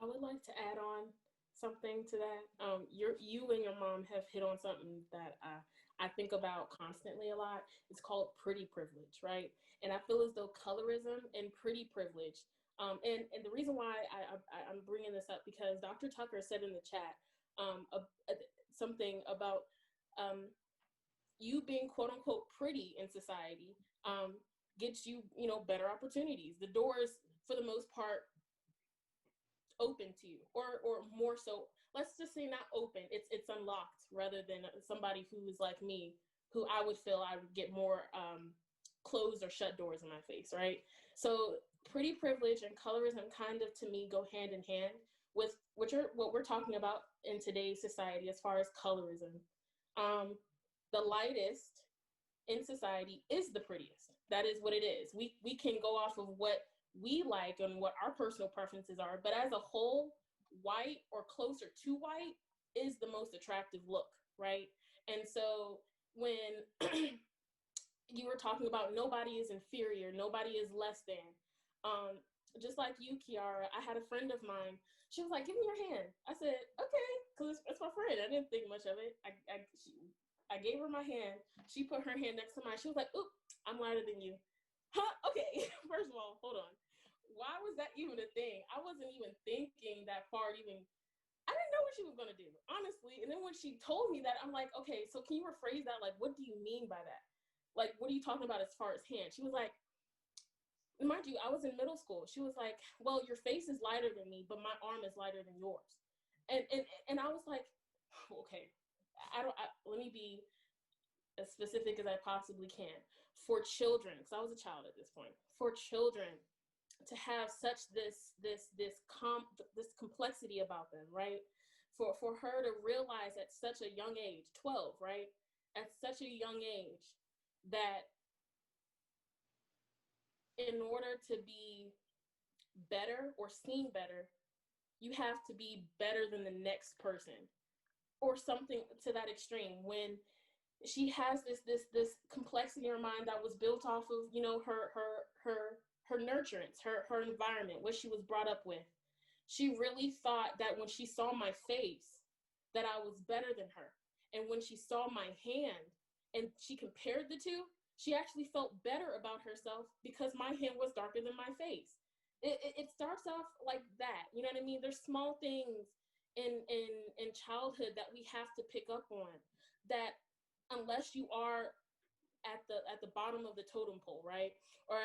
I would like to add on something to that. You and your mom have hit on something that I think about constantly a lot. It's called pretty privilege, right? And I feel as though colorism and pretty privilege. And the reason why I'm bringing this up because Dr. Tucker said in the chat something about you being quote unquote pretty in society gets you, better opportunities. The doors, for the most part, open to you, or more so, let's just say not open, it's unlocked, rather than somebody who is like me, who I would feel I would get more closed or shut doors in my face, right? So pretty privilege and colorism kind of, to me, go hand in hand with what we're talking about in today's society as far as colorism. The lightest in society is the prettiest. That is what it is. We can go off of what we like and what our personal preferences are. But as a whole, white or closer to white is the most attractive look, right? And so when you were talking about nobody is inferior, nobody is less than. Just like you, Kiara, I had a friend of mine. She was like, "Give me your hand." I said, "Okay," because it's my friend. I didn't think much of it. I gave her my hand. She put her hand next to mine. She was like, "Oop, I'm lighter than you." Huh? Okay. First of all, hold on. Why was that even a thing? I wasn't even thinking that far. Even I didn't know what she was gonna do, honestly. And then when she told me that, I'm like, "Okay, so can you rephrase that? Like, what do you mean by that? Like, what are you talking about as far as hand?" She was like, mind you, I was in middle school. She was like, "Well, your face is lighter than me, but my arm is lighter than yours." And I was like, "Okay, let me be as specific as I possibly can." For children, because I was a child at this point, for children to have such this complexity about them, right? For her to realize at such a young age, 12, right? At such a young age, that in order to be better or seen better, you have to be better than the next person, or something to that extreme. When she has this complexity in her mind that was built off of, you know, her nurturance, her environment, what she was brought up with. She really thought that when she saw my face, that I was better than her. And when she saw my hand and she compared the two, she actually felt better about herself because my hand was darker than my face. It starts off like that. You know what I mean? There's small things in childhood that we have to pick up on, that unless you are at the bottom of the totem pole, right? Or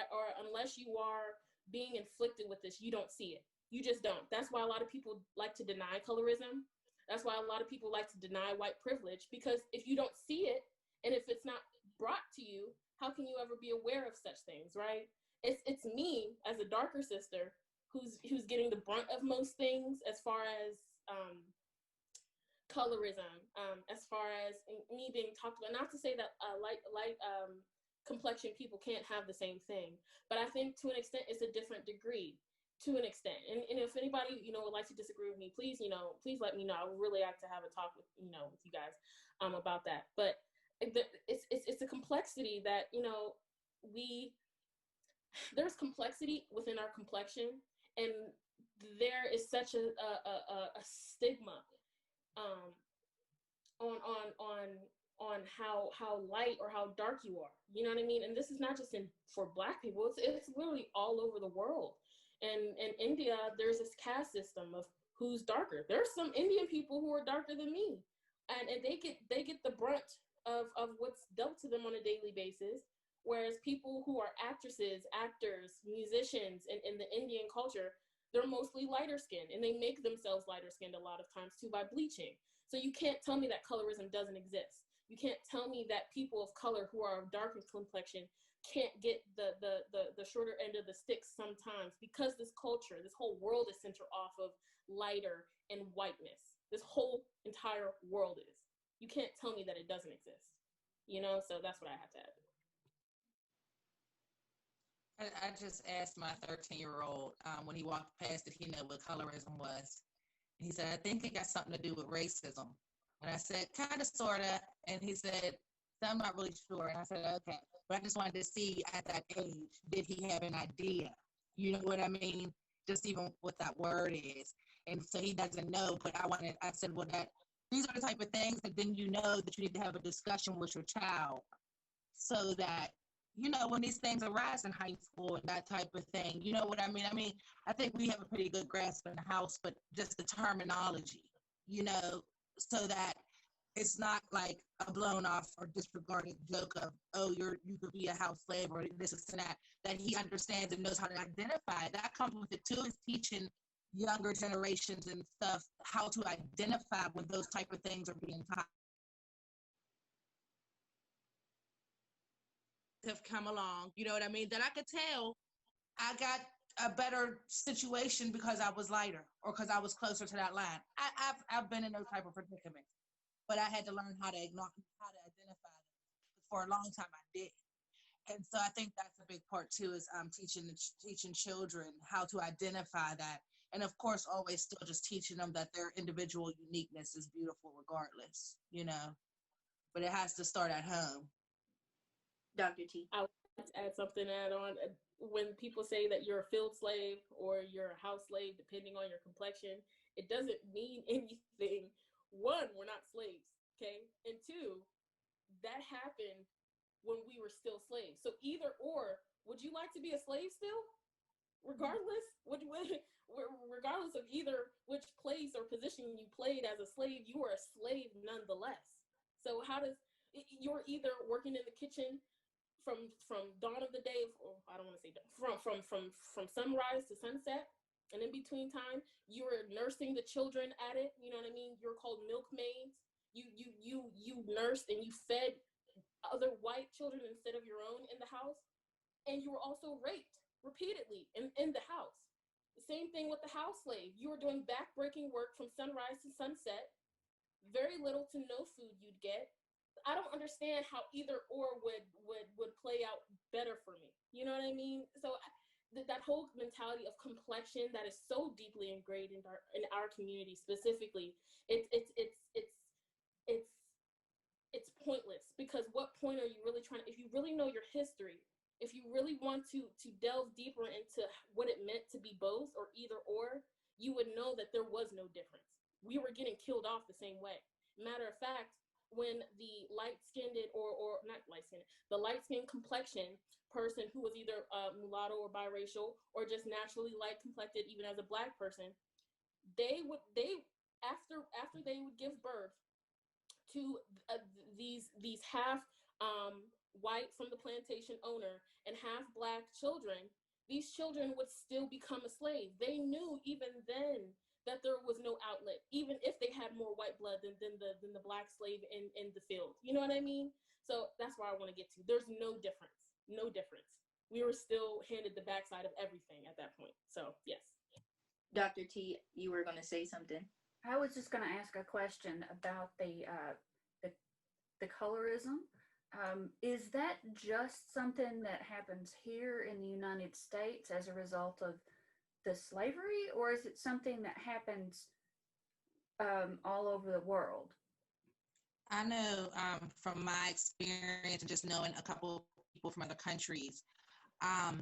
unless you are being inflicted with this, you don't see it. You just don't. That's why a lot of people like to deny colorism. That's why a lot of people like to deny white privilege, because if you don't see it, and if it's not brought to you, how can you ever be aware of such things, right? It's me as a darker sister who's getting the brunt of most things as far as colorism, as far as me being talked about. Not to say that light complexion people can't have the same thing, but I think to an extent it's a different degree. To an extent, and if anybody would like to disagree with me, please please let me know. I would really like to have a talk with with you guys about that. But it's a complexity that there's complexity within our complexion, and there is such a stigma on how light or how dark you are. You know what I mean? And this is not just for Black people. It's literally all over the world. And in India, there's this caste system of who's darker. There's some Indian people who are darker than me, and they get the brunt of what's dealt to them on a daily basis. Whereas people who are actresses, actors, musicians in the Indian culture, they're mostly lighter skinned, and they make themselves lighter skinned a lot of times too by bleaching. So you can't tell me that colorism doesn't exist. You can't tell me that people of color who are of darker complexion can't get the shorter end of the stick sometimes, because this culture, this whole world is centered off of lighter and whiteness. This whole entire world is. You can't tell me that it doesn't exist. So that's what I have to add. I just asked my 13-year-old when he walked past if he knew what colorism was. He said, "I think it got something to do with racism." And I said, "Kind of, sort of." And he said, "I'm not really sure." And I said, "Okay." But I just wanted to see at that age, did he have an idea? You know what I mean? Just even what that word is. And so he doesn't know, but I said, well, these are the type of things that then that you need to have a discussion with your child, so that when these things arise in high school and that type of thing, you know what I mean? I think we have a pretty good grasp in the house, but just the terminology, so that it's not like a blown off or disregarded joke of, oh, you could be a house slave or this and that he understands and knows how to identify. That comes with it too, is teaching younger generations and stuff how to identify when those type of things are being taught. Have come along, you know what I mean, that I could tell I got a better situation because I was lighter or because I was closer to that line. I've been in those type of predicaments, but I had to learn how to identify them. For a long time I did. And so I think that's a big part too, is teaching children how to identify that, and of course always still just teaching them that their individual uniqueness is beautiful regardless, you know. But it has to start at home. Dr. T. I would like to add something to add on. When people say that you're a field slave or you're a house slave, depending on your complexion, it doesn't mean anything. One, we're not slaves, okay? And two, that happened when we were still slaves. So either or, would you like to be a slave still? Regardless, regardless of either which place or position you played as a slave, you were a slave nonetheless. So how does you're either working in the kitchen from dawn of the day, or I don't want to say from sunrise to sunset, and in between time you were nursing the children at it. You know what I mean? You're called milkmaids. You nursed and you fed other white children instead of your own in the house, and you were also raped repeatedly in the house. The same thing with the house slave. You were doing backbreaking work from sunrise to sunset. Very little to no food you'd get. I don't understand how either or would play out better for me. You know what I mean? So that whole mentality of complexion that is so deeply ingrained in our community specifically, it's pointless, because what point are you really trying to, if you really know your history, if you really want to delve deeper into what it meant to be both or either or, you would know that there was no difference. We were getting killed off the same way. Matter of fact, when the light-skinned or not light-skinned, the light-skinned complexion person who was either mulatto or biracial or just naturally light complected, even as a Black person, they after they would give birth to these half white from the plantation owner and half Black children, these children would still become a slave. They knew even then that there was no outlet, even if they had more white blood than the Black slave in the field. You know what I mean? So that's where I want to get to. There's no difference. No difference. We were still handed the backside of everything at that point. So yes. Dr. T, you were going to say something. I was just going to ask a question about the colorism. Is that just something that happens here in the United States as a result of the slavery, or is it something that happens all over the world? I know from my experience and just knowing a couple people from other countries, I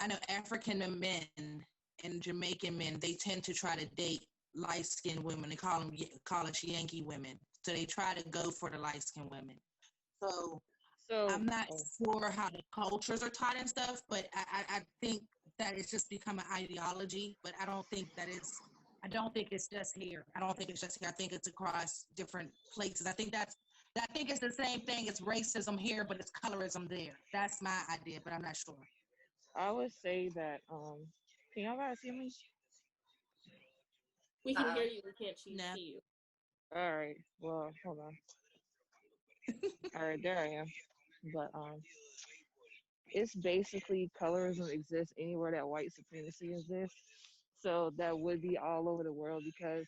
know African men and Jamaican men, they tend to try to date light-skinned women. They call us Yankee women. So they try to go for the light-skinned women. So I'm not sure how the cultures are taught and stuff, but I think that it's just become an ideology. But I don't think it's just here. I think it's across different places. I think it's the same thing. It's racism here, but it's colorism there. That's my idea, but I'm not sure. I would say that can y'all guys hear me? We can hear you. We can't see No. you. All right. Well, hold on. All right, there I am. But it's basically colorism exists anywhere that white supremacy exists. So that would be all over the world, because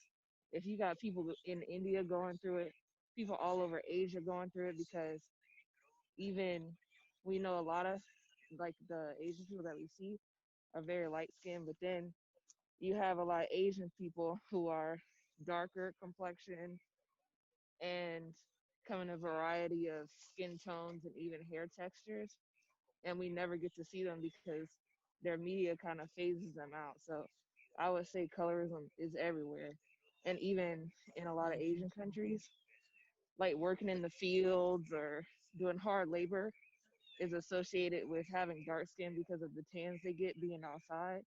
if you got people in India going through it, people all over Asia going through it, because even we know a lot of like the Asian people that we see are very light skinned, but then you have a lot of Asian people who are darker complexion and come in a variety of skin tones and even hair textures, and we never get to see them because their media kind of phases them out. So I would say colorism is everywhere, and even in a lot of Asian countries, like working in the fields or doing hard labor is associated with having dark skin because of the tans they get being outside,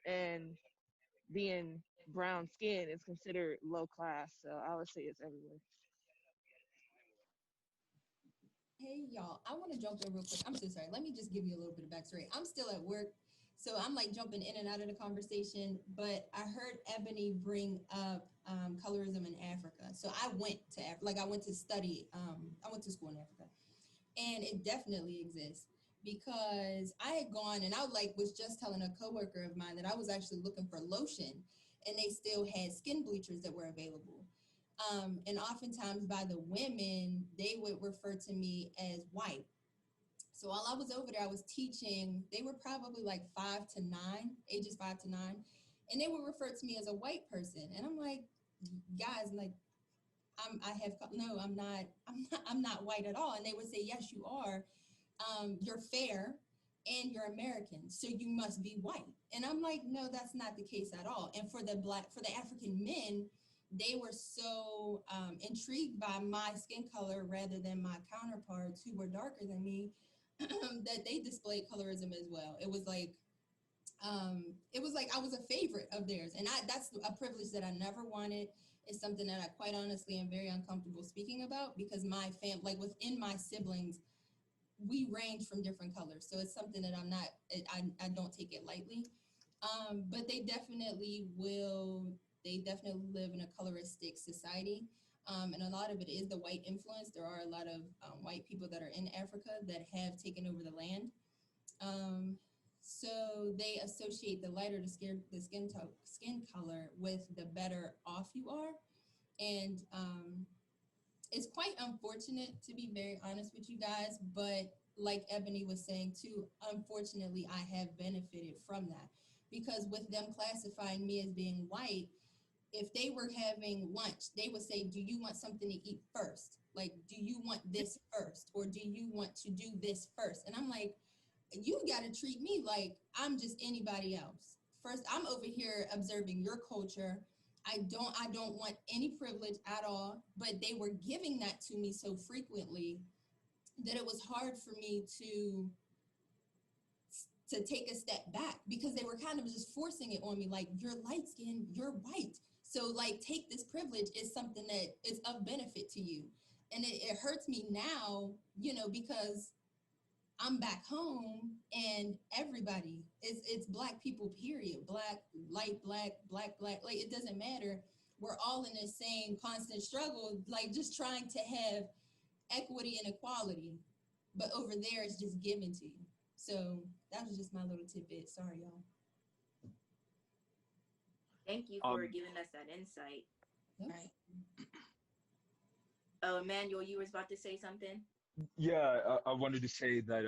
and being brown skin is considered low class. So I would say it's everywhere. Hey y'all, I want to jump in real quick. I'm so sorry. Let me just give you a little bit of backstory. I'm still at work, so I'm like jumping in and out of the conversation. But I heard Ebony bring up colorism in Africa. So I went to I went to study. I went to school in Africa, and it definitely exists, because I had gone and I was just telling a coworker of mine that I was actually looking for lotion, and they still had skin bleachers that were available. And oftentimes by the women, they would refer to me as white. So while I was over there, I was teaching. They were probably like 5 to 9, ages 5 to 9, and they would refer to me as a white person. And I'm like, guys, like, no, I'm not, I'm not white at all. And they would say, yes, you are. You're fair and you're American, so you must be white. And I'm like, no, that's not the case at all. And for the African men, they were so intrigued by my skin color rather than my counterparts who were darker than me that they displayed colorism as well. It was like I was a favorite of theirs, and that's a privilege that I never wanted. It's something that I quite honestly am very uncomfortable speaking about, because my like within my siblings, we range from different colors, so it's something that I don't take it lightly. But they definitely will. They definitely live in a coloristic society. And a lot of it is the white influence. There are a lot of white people that are in Africa that have taken over the land. So they associate the lighter the skin color with the better off you are. And it's quite unfortunate, to be very honest with you guys, but like Ebony was saying too, unfortunately, I have benefited from that, because with them classifying me as being white, if they were having lunch, they would say, do you want something to eat first? Like, do you want this first? Or do you want to do this first? And I'm like, you got to treat me like I'm just anybody else. First, I'm over here observing your culture. I don't want any privilege at all, but they were giving that to me so frequently that it was hard for me to take a step back, because they were kind of just forcing it on me, like, you're light skinned, you're white, so like take this privilege, is something that is of benefit to you. And it hurts me now, because I'm back home and everybody, it's black people, period. Black, light, black, like it doesn't matter. We're all in the same constant struggle, like just trying to have equity and equality. But over there, it's just given to you. So that was just my little tidbit. Sorry, y'all. Thank you for giving us that insight. Right. Oh, Emmanuel, you was about to say something? Yeah, I wanted to say that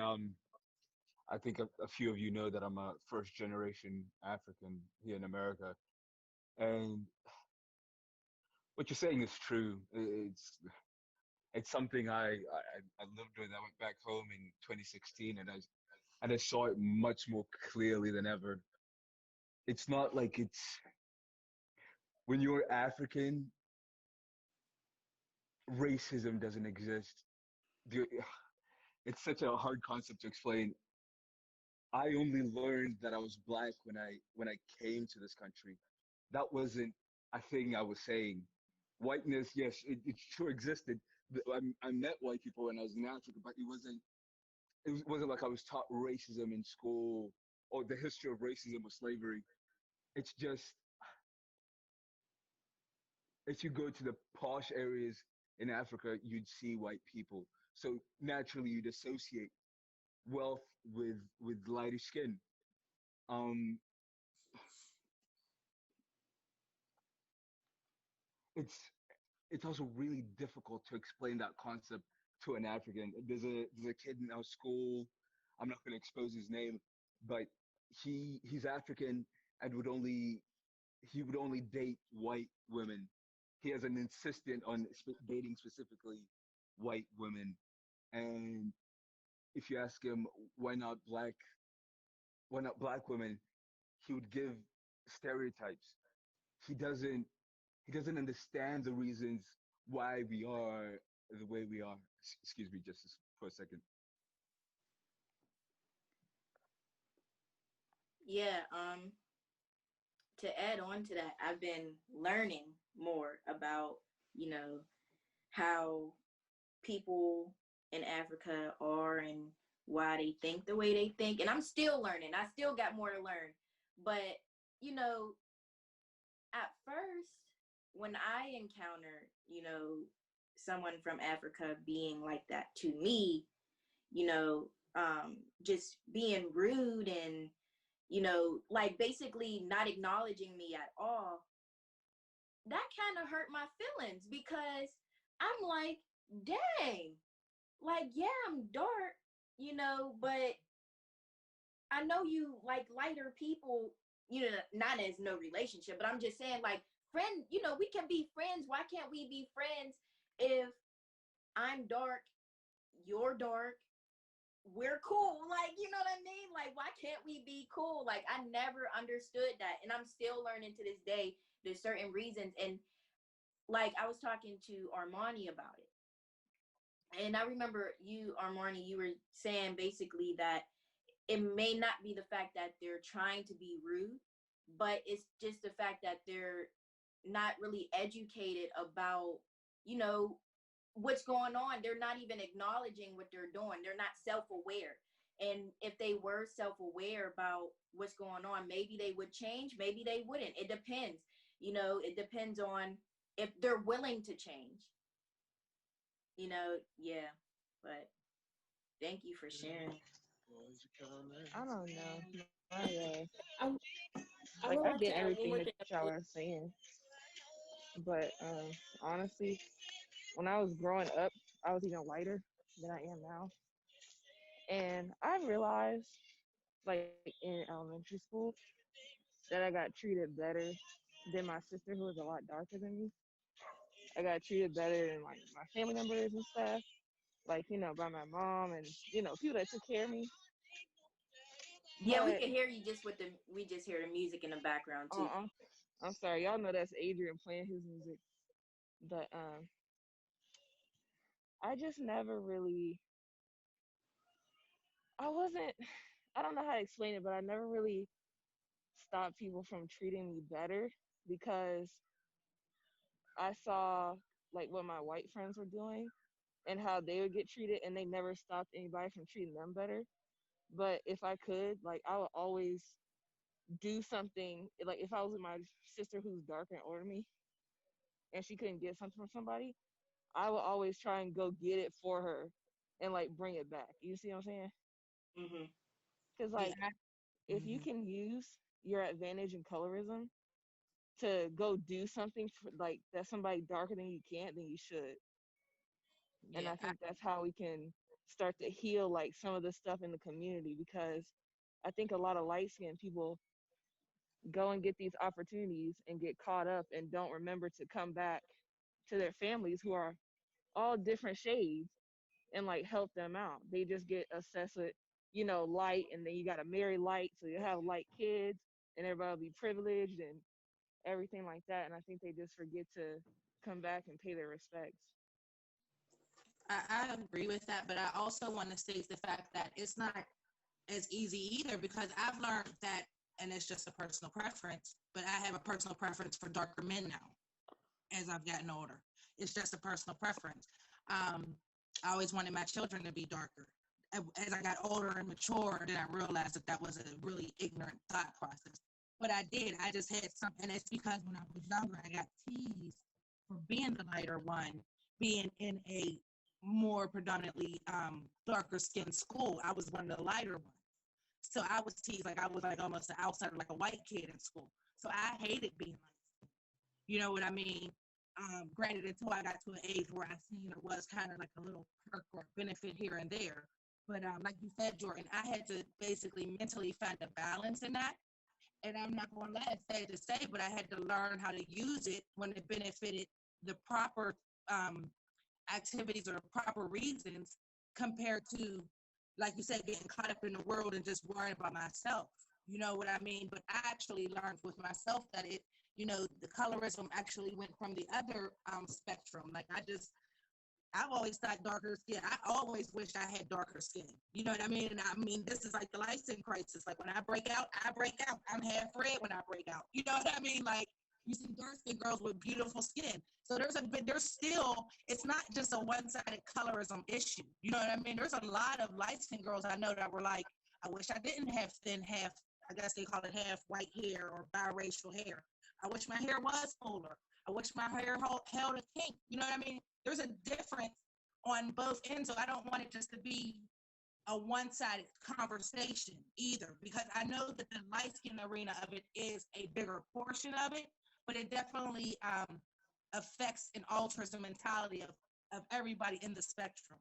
I think a few of you know that I'm a first generation African here in America, and what you're saying is true. It's something I lived with. I went back home in 2016, and I saw it much more clearly than ever. It's not like it's when you're African, racism doesn't exist. The- It's such a hard concept to explain. I only learned that I was black when I came to this country. That wasn't a thing I was saying. Whiteness, yes, it sure existed. I met white people when I was in Africa, but it wasn't like I was taught racism in school or the history of racism or slavery. It's just if you go to the posh areas in Africa, you'd see white people. So naturally, you'd associate wealth with lighter skin. Um, it's it's also really difficult to explain that concept to an African. There's a kid in our school. I'm not going to expose his name, but he's African and he would only date white women. He has an insistent on dating specifically white women. And if you ask him why not black women, he would give stereotypes. He doesn't he doesn't understand the reasons why we are the way we are. Excuse me, just for a second. Yeah, to add on to that, I've been learning more about, you know, how people in Africa are and why they think the way they think. And I'm still learning. I still got more to learn. But, you know, at first, when I encountered, someone from Africa being like that to me, you know, just being rude and, like basically not acknowledging me at all, that kind of hurt my feelings because I'm like, dang, like, yeah, I'm dark, but I know you like lighter people, not as no relationship, but I'm just saying, like, friend, we can be friends. Why can't we be friends if I'm dark, you're dark, we're cool? Like, you know what I mean? Like, why can't we be cool? Like, I never understood that. And I'm still learning to this day. There's certain reasons. And like, I was talking to Armani about it. And I remember you, Armani, you were saying basically that it may not be the fact that they're trying to be rude, but it's just the fact that they're not really educated about, what's going on. They're not even acknowledging what they're doing. They're not self-aware. And if they were self-aware about what's going on, maybe they would change, maybe they wouldn't. It depends. It depends on if they're willing to change. Yeah. But thank you for sharing. I don't know. I, I Like would I like get to add one everything more that thing. y'all are saying, but honestly, when I was growing up, I was even lighter than I am now, and I realized, like in elementary school, that I got treated better than my sister, who was a lot darker than me. I got treated better than like my family members and stuff, like by my mom and people that took care of me. Yeah, we But can hear you just we just hear the music in the background too. I'm sorry, y'all know that's Adrian playing his music. But I just never really, I wasn't, I don't know how to explain it, but I never really stopped people from treating me better because I saw like what my white friends were doing and how they would get treated, and they never stopped anybody from treating them better. But if I could, like, I would always do something. Like if I was with my sister who's darker and older than me and she couldn't get something from somebody, I would always try and go get it for her and like bring it back. You see what I'm saying? Mhm. Because like Yeah. if you can use your advantage in colorism to go do something for, like that somebody darker than you can't, then you should. And Yeah. I think that's how we can start to heal like some of the stuff in the community, because I think a lot of light skinned people go and get these opportunities and get caught up and don't remember to come back to their families who are all different shades and like help them out. They just get obsessed with, light, and then you gotta marry light, so you have light kids and everybody will be privileged and everything like that. And I think they just forget to come back and pay their respects. I agree with that, but I also want to state the fact that it's not as easy either, because I've learned that, and it's just a personal preference, but I have a personal preference for darker men now as I've gotten older. It's just a personal preference. I always wanted my children to be darker. As I got older and mature, then I realized that that was a really ignorant thought process. But I did. I just had some, and it's because when I was younger, I got teased for being the lighter one, being in a more predominantly darker skinned school. I was one of the lighter ones. So I was teased like I was like almost an outsider, like a white kid in school. So I hated being light. You know what I mean? Granted, until I got to an age where I seen it was kind of like a little perk or benefit here and there. But like you said, Jordan, I had to basically mentally find a balance in that. And I'm not going to lie, it's sad to say, but I had to learn how to use it when it benefited the proper activities or the proper reasons, compared to, like you said, getting caught up in the world and just worrying about myself. You know what I mean? But I actually learned with myself that the colorism actually went from the other spectrum. Like I've always thought darker skin. I always wish I had darker skin. You know what I mean? And I mean, this is like the light skin crisis. Like when I break out, I break out. I'm half red when I break out. You know what I mean? Like you see dark skin girls with beautiful skin. So there's still, it's not just a one-sided colorism issue. You know what I mean? There's a lot of light skin girls I know that were like, I wish I didn't have thin half, I guess they call it half white hair or biracial hair. I wish my hair was fuller. I wish my hair held a kink. You know what I mean? There's a difference on both ends. So I don't want it just to be a one-sided conversation either, because I know that the light skin arena of it is a bigger portion of it, but it definitely affects and alters the mentality of everybody in the spectrum.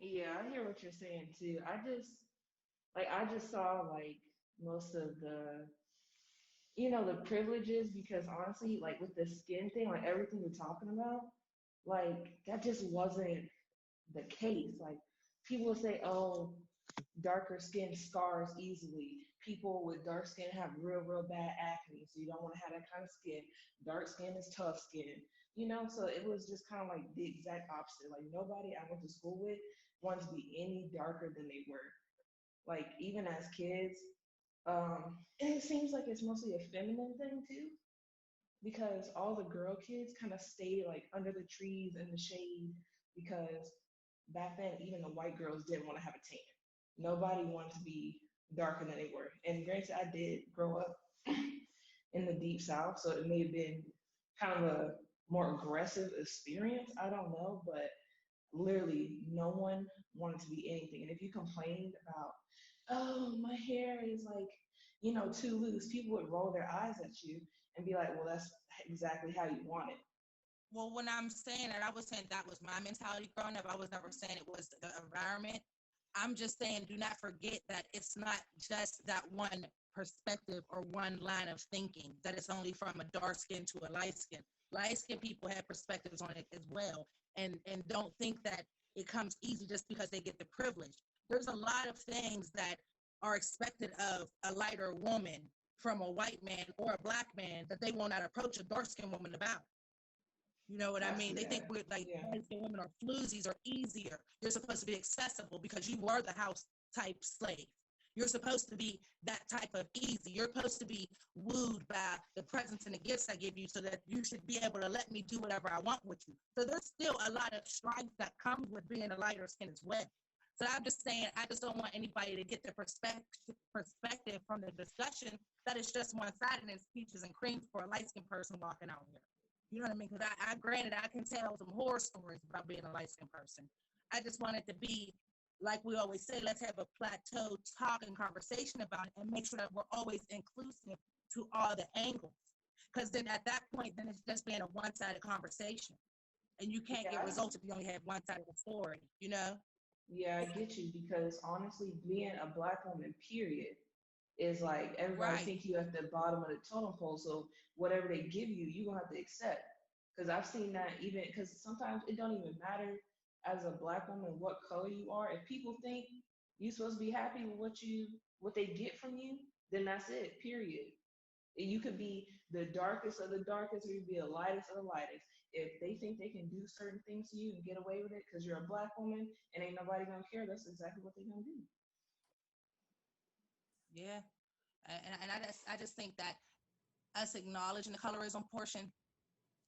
Yeah, I hear what you're saying too. I just saw like most of the, the privileges, because honestly, like with the skin thing, like everything you're talking about, like that just wasn't the case. Like people will say, oh, darker skin scars easily. People with dark skin have real bad acne, so you don't want to have that kind of skin. Dark skin is tough skin. So it was just kind of like the exact opposite. Like nobody I went to school with wanted to be any darker than they were. Like even as kids, and it seems like it's mostly a feminine thing too, because all the girl kids kind of stayed like under the trees in the shade, because back then even the white girls didn't want to have a tan. Nobody wanted to be darker than they were. And granted, I did grow up in the deep south, so it may have been kind of a more aggressive experience. I don't know, but literally no one wanted to be anything. And if you complained about, oh, my hair is like, too loose, people would roll their eyes at you and be like, well, that's exactly how you want it. Well, when I'm saying that, I was saying that was my mentality growing up. I was never saying it was the environment. I'm just saying, do not forget that it's not just that one perspective or one line of thinking, that it's only from a dark skin to a light skin. Light skin people have perspectives on it as well. And don't think that it comes easy just because they get the privilege. There's a lot of things that are expected of a lighter woman from a white man or a black man that they will not approach a dark skinned woman about. You know what I mean? They think we're like women are floozies or easier. You're supposed to be accessible because you were the house type slave. You're supposed to be that type of easy. You're supposed to be wooed by the presents and the gifts I give you, so that you should be able to let me do whatever I want with you. So there's still a lot of strife that comes with being a lighter skin as well. So I'm just saying, I just don't want anybody to get the perspective from the discussion that it's just one-sided and it's peaches and cream for a light-skinned person walking out here. You know what I mean? Because I granted, I can tell some horror stories about being a light-skinned person. I just want it to be, like we always say, let's have a plateau talk and conversation about it and make sure that we're always inclusive to all the angles. Because then at that point, then it's just being a one-sided conversation. And you can't get results if you only have one side of the story, you know? Yeah, I get you, because honestly, being a black woman, period, is like everybody think you at the bottom of the totem pole. So whatever they give you, you gonna have to accept. Because I've seen that, even because sometimes it don't even matter as a black woman what color you are. If people think you're supposed to be happy with what they get from you, then that's it. Period. You could be the darkest of the darkest, or you could be the lightest of the lightest. If they think they can do certain things to you and get away with it because you're a black woman and ain't nobody gonna care, that's exactly what they're gonna do. Yeah. And I just think that us acknowledging the colorism portion,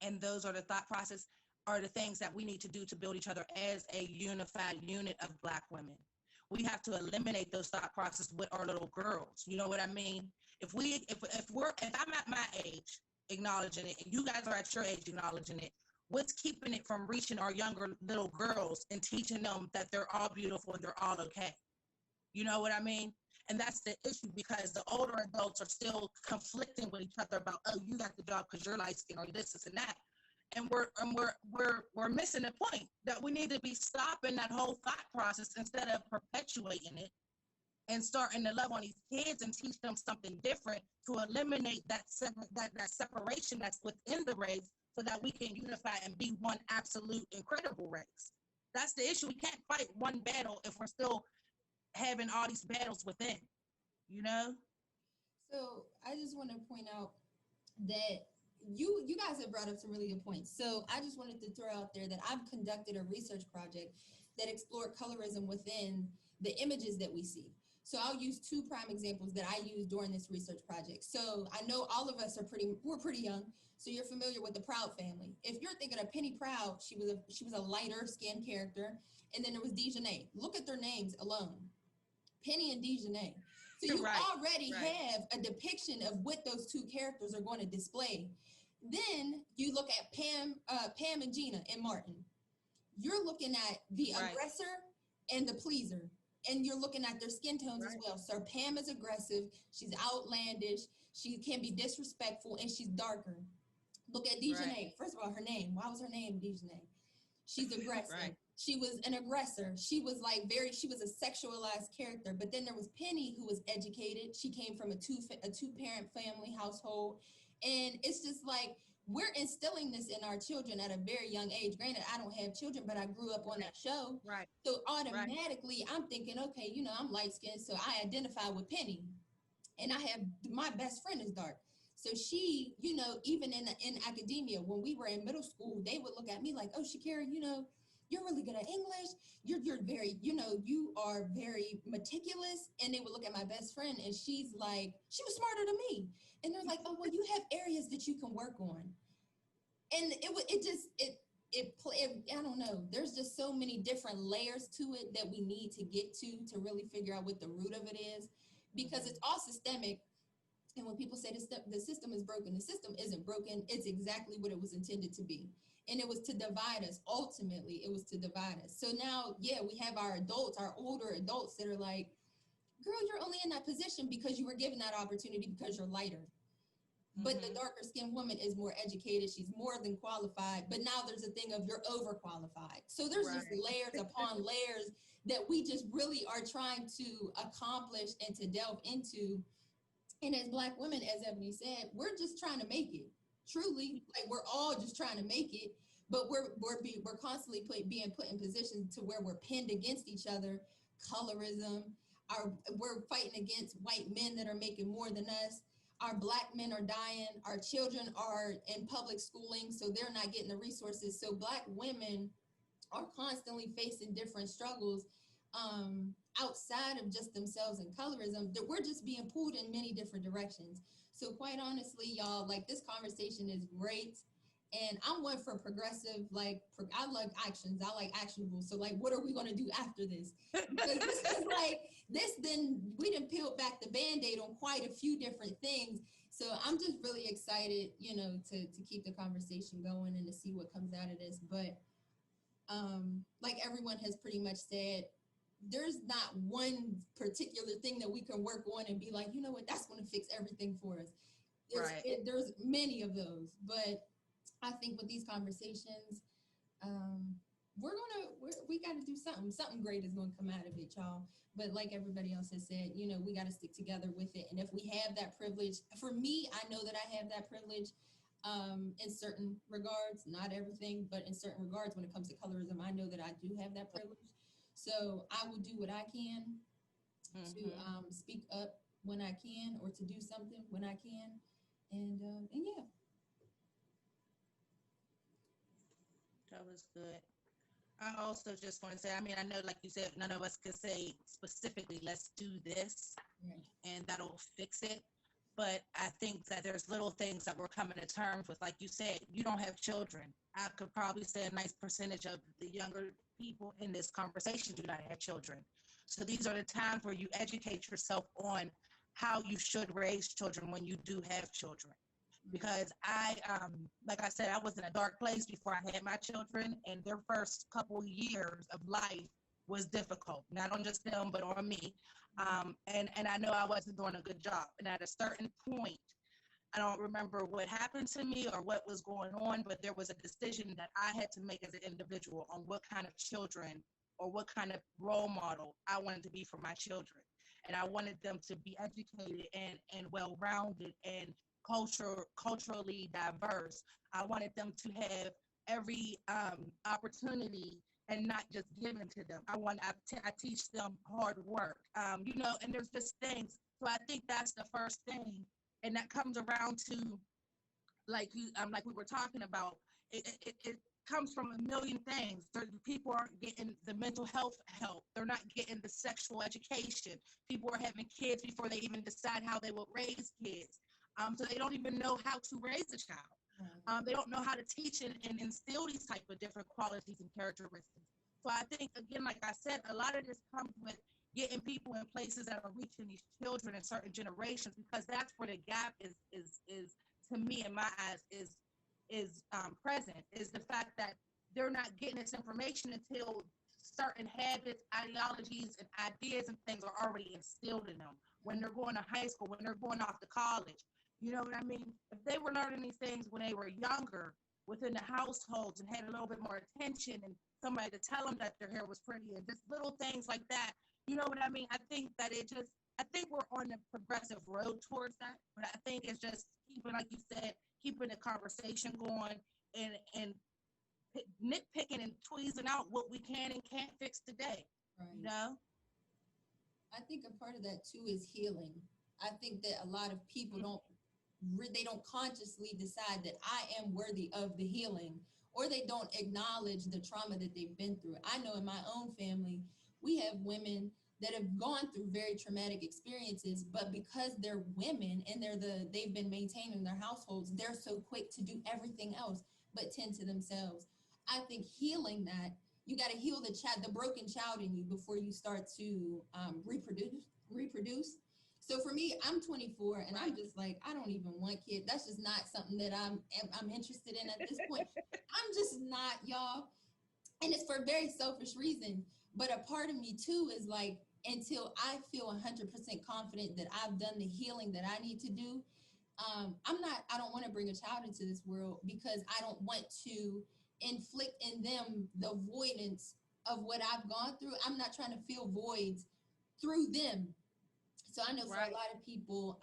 and those are the thought process, are the things that we need to do to build each other as a unified unit of black women. We have to eliminate those thought processes with our little girls. You know what I mean? If I'm at my age acknowledging it, and you guys are at your age acknowledging it, what's keeping it from reaching our younger little girls and teaching them that they're all beautiful and they're all okay? You know what I mean? And that's the issue, because the older adults are still conflicting with each other about, oh, you got the job because you're light skinned, or this and that. And we're missing the point that we need to be stopping that whole thought process instead of perpetuating it, and starting to love on these kids and teach them something different to eliminate that separation that's within the race, so that we can unify and be one absolute incredible race. That's the issue. We can't fight one battle if we're still having all these battles within, you know? So I just want to point out that you guys have brought up some really good points. So I just wanted to throw out there that I've conducted a research project that explored colorism within the images that we see. So I'll use two prime examples that I used during this research project. So I know all of us we're pretty young, so you're familiar with the Proud family. If you're thinking of Penny Proud, she was a lighter skinned character, and then there was Dejanay. Look at their names alone, Penny and Dejanay. So you already have a depiction of what those two characters are going to display. Then you look at Pam and Gina and Martin. You're looking at the aggressor and the pleaser, and you're looking at their skin tones as well. So Pam is aggressive, she's outlandish, she can be disrespectful, and she's darker. Look at Dejanay. First of all, her name. Why was her name Dejanay? She's aggressive. she was an aggressor. She was like she was a sexualized character. But then there was Penny, who was educated. She came from a two-parent family household. And it's just like, we're instilling this in our children at a very young age. Granted, I don't have children, but I grew up on that show. Right. So automatically, I'm thinking, okay, I'm light skinned, so I identify with Penny. And I have, my best friend is dark. So she, even in academia, when we were in middle school, they would look at me like, oh, Shakira, you're really good at English. You're very, you are very meticulous. And they would look at my best friend, and she's like, she was smarter than me. And they're like, oh, well, you have areas that you can work on. And I don't know. There's just so many different layers to it that we need to get to really figure out what the root of it is, because it's all systemic. And when people say the system is broken, the system isn't broken. It's exactly what it was intended to be. And it was to divide us. Ultimately, it was to divide us. So now, yeah, we have our adults, our older adults that are like, girl, you're only in that position because you were given that opportunity because you're lighter. But the darker skinned woman is more educated. She's more than qualified. But now there's a thing of you're overqualified. So there's just layers upon layers that we just really are trying to accomplish and to delve into. And as Black women, as Ebony said, we're just trying to make it. Truly, like, we're all just trying to make it. But we're constantly being put in positions to where we're pinned against each other. Colorism. We're fighting against white men that are making more than us. Our Black men are dying. Our children are in public schooling, so they're not getting the resources. So Black women are constantly facing different struggles outside of just themselves and colorism, that we're just being pulled in many different directions. So quite honestly, y'all, like, this conversation is great. And I'm one for progressive, I like actions. I like actionable. So, like, what are we going to do after this? Because this is like, we done peeled back the Band-Aid on quite a few different things. So I'm just really excited, to keep the conversation going and to see what comes out of this. But like everyone has pretty much said, there's not one particular thing that we can work on and be like, you know what, that's going to fix everything for us. There's many of those, but I think with these conversations, we got to do something. Something great is going to come out of it, y'all. But like everybody else has said, we got to stick together with it. And if we have that privilege, for me, I know that I have that privilege in certain regards, not everything, but in certain regards, when it comes to colorism, I know that I do have that privilege. So I will do what I can to speak up when I can, or to do something when I can. And yeah. That was good. I also just want to say, I know, like you said, none of us could say specifically, let's do this and that'll fix it. But I think that there's little things that we're coming to terms with. Like you said, you don't have children. I could probably say a nice percentage of the younger people in this conversation do not have children. So these are the times where you educate yourself on how you should raise children when you do have children. Because like I said, I was in a dark place before I had my children, and their first couple years of life was difficult, not on just them, but on me. And I know I wasn't doing a good job. And at a certain point, I don't remember what happened to me or what was going on, but there was a decision that I had to make as an individual on what kind of children or what kind of role model I wanted to be for my children. And I wanted them to be educated and well-rounded and culturally diverse. I wanted them to have every opportunity and not just given to them. I teach them hard work, and there's just things. So I think that's the first thing. And that comes around to, like we were talking about, it comes from a million things. People aren't getting the mental health help. They're not getting the sexual education. People are having kids before they even decide how they will raise kids. So they don't even know how to raise a child. They don't know how to teach and instill these type of different qualities and characteristics. So I think, again, like I said, a lot of this comes with getting people in places that are reaching these children in certain generations, because that's where the gap is to me, in my eyes, is present, is the fact that they're not getting this information until certain habits, ideologies, and ideas and things are already instilled in them when they're going to high school, when they're going off to college. You know what I mean? If they were learning these things when they were younger, within the households and had a little bit more attention and somebody to tell them that their hair was pretty and just little things like that. You know what I mean? I think that I think we're on a progressive road towards that, but I think it's just keeping, like you said, keeping the conversation going and nitpicking and tweezing out what we can and can't fix today. Right. You know? I think a part of that too is healing. I think that a lot of people they don't consciously decide that I am worthy of the healing, or they don't acknowledge the trauma that they've been through. I know in my own family, we have women that have gone through very traumatic experiences, but because they're women and they've been maintaining their households, they're so quick to do everything else but tend to themselves. I think healing that, you got to heal the broken child in you before you start to reproduce. So for me, I'm 24 and I'm just like, I don't even want kids. That's just not something that I'm interested in at this point. I'm just not, y'all. And it's for a very selfish reason. But a part of me too is like, until I feel 100% confident that I've done the healing that I need to do, I don't want to bring a child into this world, because I don't want to inflict in them the avoidance of what I've gone through. I'm not trying to fill voids through them. So I know for a lot of people,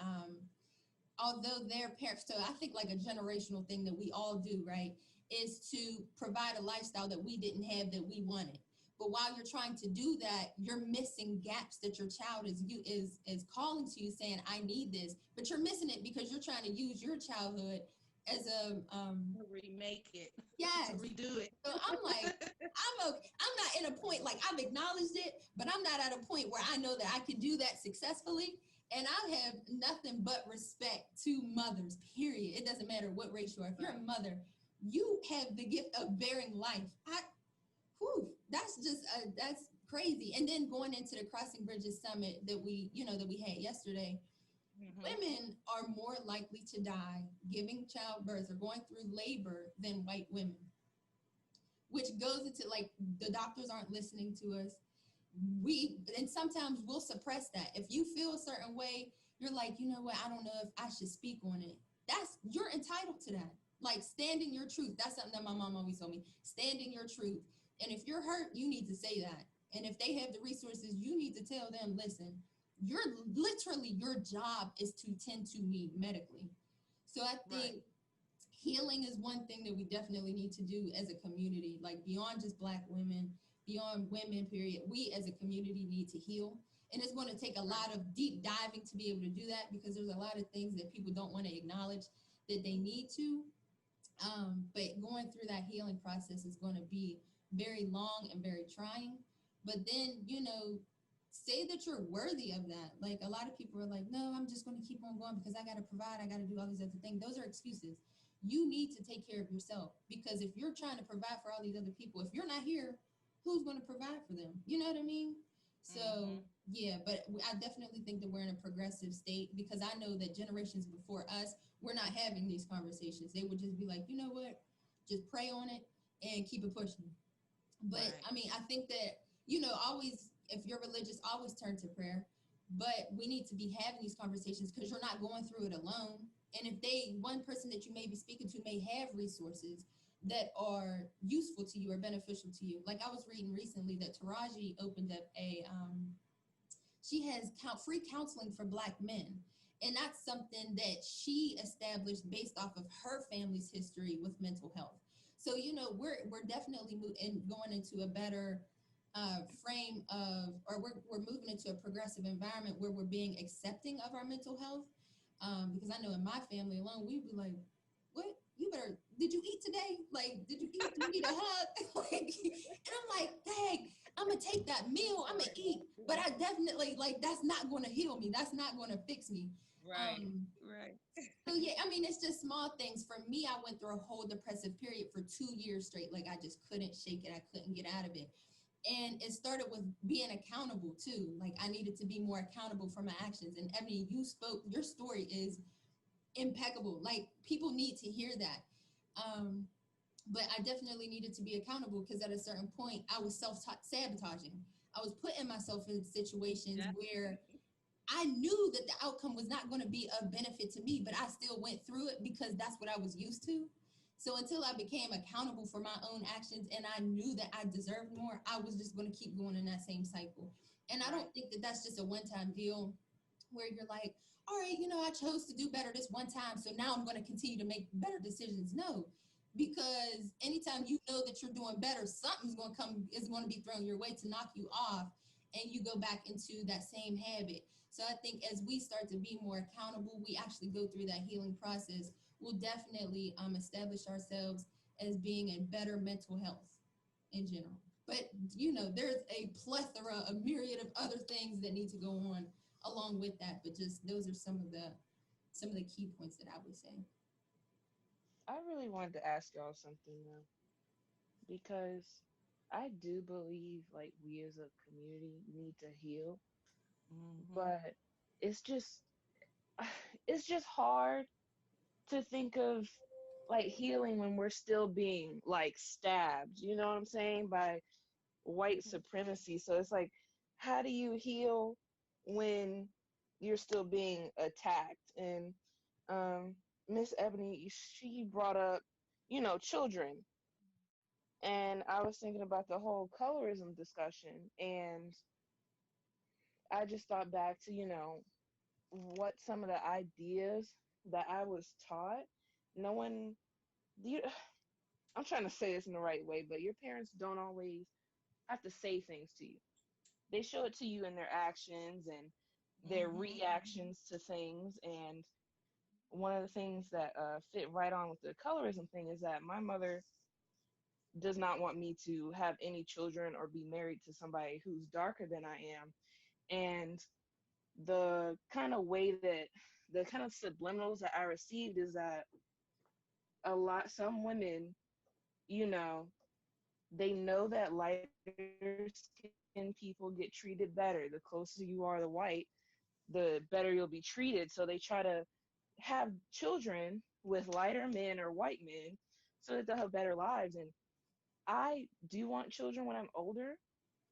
although their parents, so I think like a generational thing that we all do, right, is to provide a lifestyle that we didn't have that we wanted. But while you're trying to do that, you're missing gaps that your child is calling to you, saying, I need this. But you're missing it because you're trying to use your childhood as a remake it. Yes. To redo it. So I'm like, I'm not in a point, like I've acknowledged it, but I'm not at a point where I know that I can do that successfully. And I have nothing but respect to mothers, period. It doesn't matter what race you are. If you're a mother, you have the gift of bearing life. That's crazy. And then going into the Crossing Bridges Summit that we had yesterday, women are more likely to die giving childbirth or going through labor than white women, which goes into like, the doctors aren't listening to us. And sometimes we'll suppress that. If you feel a certain way, you're like, you know what, I don't know if I should speak on it. You're entitled to that. Like, stand in your truth. That's something that my mom always told me. Stand in your truth. And if you're hurt, you need to say that. And if they have the resources, you need to tell them, listen, your job is to tend to me medically. So I think healing is one thing that we definitely need to do as a community, like beyond just Black women, beyond women, period. We as a community need to heal. And it's going to take a lot of deep diving to be able to do that, because there's a lot of things that people don't want to acknowledge that they need to. But going through that healing process is going to be very long and very trying. But then, say that you're worthy of that. Like, a lot of people are like, no, I'm just going to keep on going because I got to provide. I got to do all these other things. Those are excuses. You need to take care of yourself, because if you're trying to provide for all these other people, if you're not here, who's going to provide for them? You know what I mean? So, yeah, but I definitely think that we're in a progressive state, because I know that generations before us, we're not having these conversations. They would just be like, you know what, just pray on it and keep it pushing. But I mean, I think that, always, if you're religious, always turn to prayer. But we need to be having these conversations, because you're not going through it alone. And if one person that you may be speaking to may have resources that are useful to you or beneficial to you. Like, I was reading recently that Taraji opened up she has free counseling for Black men. And that's something that she established based off of her family's history with mental health. So, we're definitely going into a better frame of, or we're moving into a progressive environment where we're being accepting of our mental health. Because I know in my family alone, we'd be like, what? Did you eat today? Like, did you eat? Do you need a hug? And I'm like, dang, I'm going to take that meal. I'm going to eat. But I definitely, that's not going to heal me. That's not going to fix me. Right. So, yeah, I mean, it's just small things. For me, I went through a whole depressive period for 2 years straight. Like, I just couldn't shake it. I couldn't get out of it. And it started with being accountable, too. Like, I needed to be more accountable for my actions. And Ebony, your story is impeccable. Like, people need to hear that. But I definitely needed to be accountable, because at a certain point I was self-sabotaging. I was putting myself in situations where I knew that the outcome was not going to be of benefit to me, but I still went through it because that's what I was used to. So until I became accountable for my own actions and I knew that I deserved more, I was just going to keep going in that same cycle. And I don't think that that's just a one-time deal where you're like, all right, I chose to do better this one time, so now I'm going to continue to make better decisions. No, because anytime you know that you're doing better, something's going to come, is going to be thrown your way to knock you off, and you go back into that same habit. So I think as we start to be more accountable, we actually go through that healing process. We'll definitely establish ourselves as being in better mental health in general. But there's a plethora, a myriad of other things that need to go on along with that. But just those are some of the key points that I would say. I really wanted to ask y'all something though, because I do believe like we as a community need to heal, Mm-hmm. but it's just it's just hard to think of like healing when we're still being like stabbed, you know what I'm saying, by white supremacy. So it's like, how do you heal when you're still being attacked? And Miss Ebony, she brought up, children. And I was thinking about the whole colorism discussion. And I just thought back to, what some of the ideas that I was taught. No one, you, I'm trying to say this in the right way, but your parents don't always have to say things to you. They show it to you in their actions and their Mm-hmm. reactions to things. And one of the things that fit right on with the colorism thing is that my mother does not want me to have any children or be married to somebody who's darker than I am. And the kind of way that the kind of subliminals that I received is that some women, you know, they know that lighter skinned people get treated better. The closer you are to white, the better you'll be treated. So they try to have children with lighter men or white men so that they'll have better lives. And I do want children when I'm older.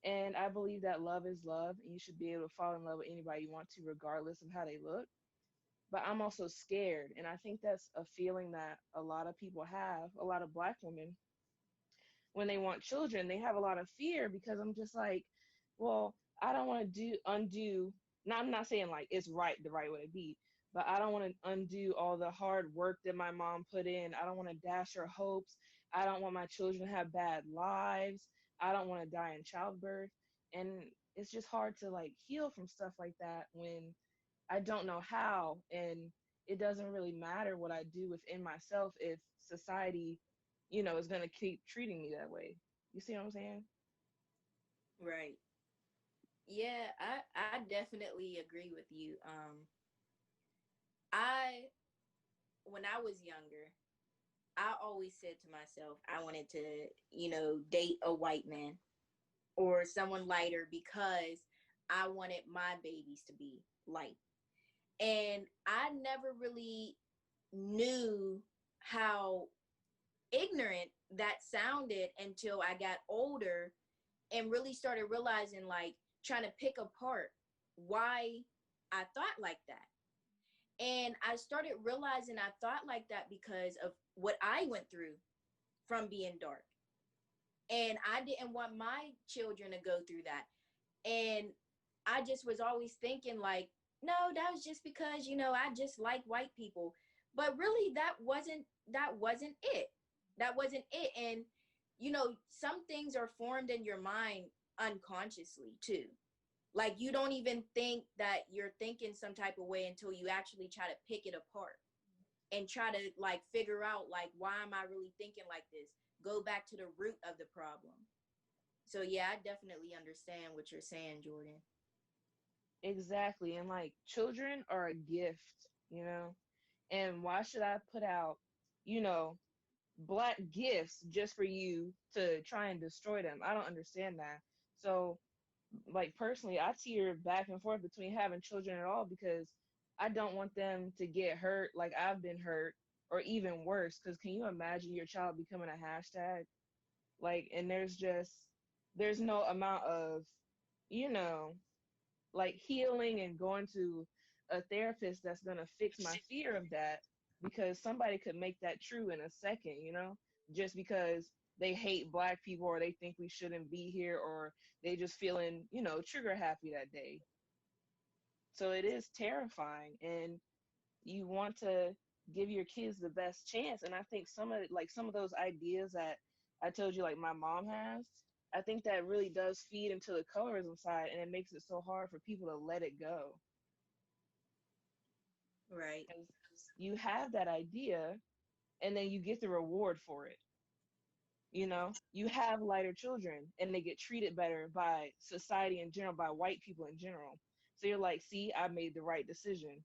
And I believe that love is love, and you should be able to fall in love with anybody you want to, regardless of how they look. But I'm also scared. And I think that's a feeling that a lot of people have, a lot of Black women, when they want children, they have a lot of fear because I'm just like, well, I don't want to undo. Now, I'm not saying like it's the right way to be, but I don't want to undo all the hard work that my mom put in. I don't want to dash her hopes. I don't want my children to have bad lives. I don't want to die in childbirth. And it's just hard to like heal from stuff like that when I don't know how. And it doesn't really matter what I do within myself if society, is going to keep treating me that way. You see what I'm saying? Right. Yeah, I definitely agree with you. I when I was younger, I always said to myself I wanted to, date a white man or someone lighter because I wanted my babies to be light. And I never really knew how ignorant that sounded until I got older and really started realizing, like, trying to pick apart why I thought like that. And I started realizing I thought like that because of what I went through from being dark. And I didn't want my children to go through that. And I just was always thinking, like, no, that was just because, I just like white people. But really that wasn't it. That wasn't it. And some things are formed in your mind unconsciously too. Like, you don't even think that you're thinking some type of way until you actually try to pick it apart and try to like figure out, like, why am I really thinking like this? Go back to the root of the problem. So yeah, I definitely understand what you're saying, Jordan. Exactly. And like children are a gift. And why should I put out, you know, Black gifts just for you to try and destroy them? I don't understand that. So, like, personally, I tear back and forth between having children at all because I don't want them to get hurt like I've been hurt or even worse. Because can you imagine your child becoming a hashtag? Like, and there's no amount of, you know, like healing and going to a therapist that's going to fix my fear of that. because somebody could make that true in a second, you know, just because they hate Black people or they think we shouldn't be here or they just feeling, you know, trigger happy that day. So it is terrifying, and you want to give your kids the best chance. And I think some of those ideas that I told you, like my mom has, I think that really does feed into the colorism side, and it makes it so hard for people to let it go. Right. Because you have that idea, and then you get the reward for it. You know, you have lighter children, and they get treated better by society in general, by white people in general. So you're like, see, I made the right decision,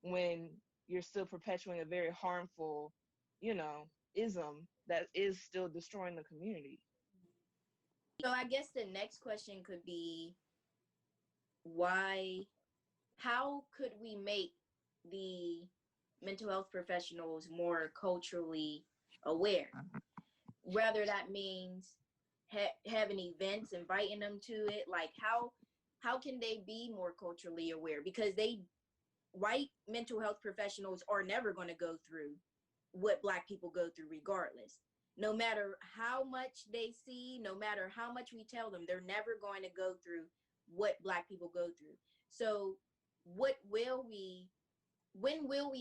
when you're still perpetuating a very harmful, you know, ism that is still destroying the community. So I guess the next question could be why, how could we make the mental health professionals more culturally aware? Whether that means having events, inviting them to it, like how can they be more culturally aware? Because white mental health professionals are never going to go through what Black people go through regardless. No matter how much they see, no matter how much we tell them, they're never going to go through what Black people go through. So when will we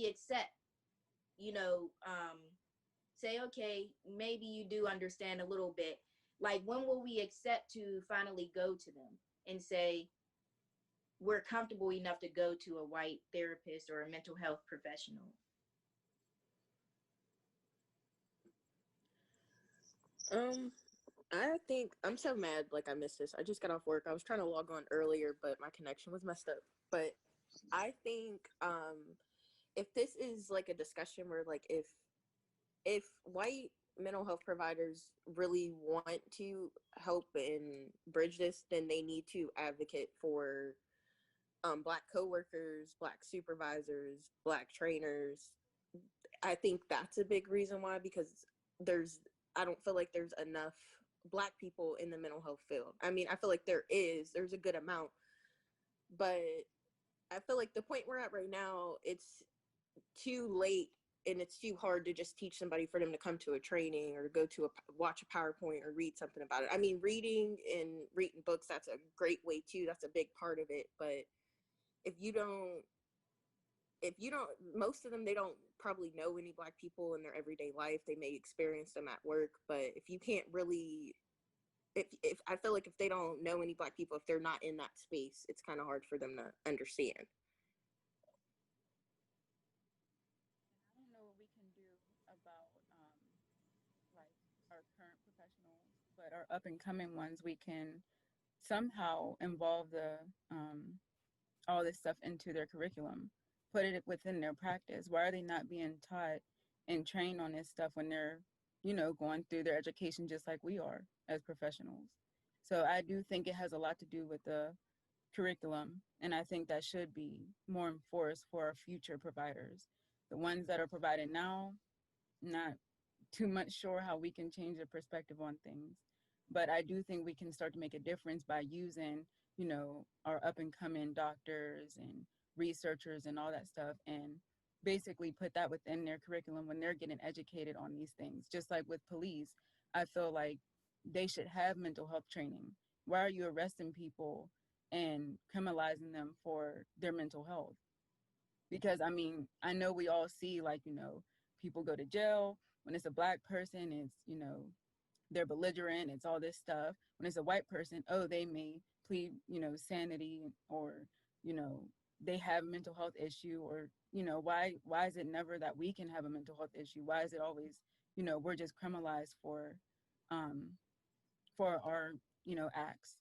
accept, you know, say, okay, maybe you do understand a little bit. Like, when will we accept to finally go to them and say, we're comfortable enough to go to a white therapist or a mental health professional? I think I'm so mad. Like, I missed this. I just got off work. I was trying to log on earlier, but my connection was messed up. But I think if this is like a discussion where, like, if white mental health providers really want to help and bridge this, then they need to advocate for Black coworkers, Black supervisors, Black trainers. I think that's a big reason why, because I don't feel like there's enough Black people in the mental health field. I mean, I feel like there's a good amount, but I feel like the point we're at right now, it's too late and it's too hard to just teach somebody for them to come to a training or go to watch a PowerPoint or read something about it. I mean, reading books, that's a great way too. That's a big part of it. But if you don't, most of them, they don't probably know any Black people in their everyday life. They may experience them at work, but if you can't really, if I feel like if they don't know any Black people, if they're not in that space, it's kind of hard for them to understand. I don't know what we can do about like our current professionals, but our up and coming ones, we can somehow involve the all this stuff into their curriculum, put it within their practice. Why are they not being taught and trained on this stuff when they're, you know, going through their education just like we are as professionals? So I do think it has a lot to do with the curriculum, and I think that should be more enforced for our future providers. The ones that are provided now, not too much sure how we can change the perspective on things. But I do think we can start to make a difference by using, you know, our up and coming doctors and researchers and all that stuff, and basically put that within their curriculum when they're getting educated on these things. Just like with police, I feel like they should have mental health training. Why are you arresting people and criminalizing them for their mental health? Because I mean, I know we all see, like, you know, people go to jail. When it's a Black person, it's, you know, they're belligerent, it's all this stuff. When it's a white person, oh, they may plead, you know, sanity, or, you know, they have a mental health issue, or, you know, why is it never that we can have a mental health issue? Why is it always, you know, we're just criminalized um for our, you know, acts?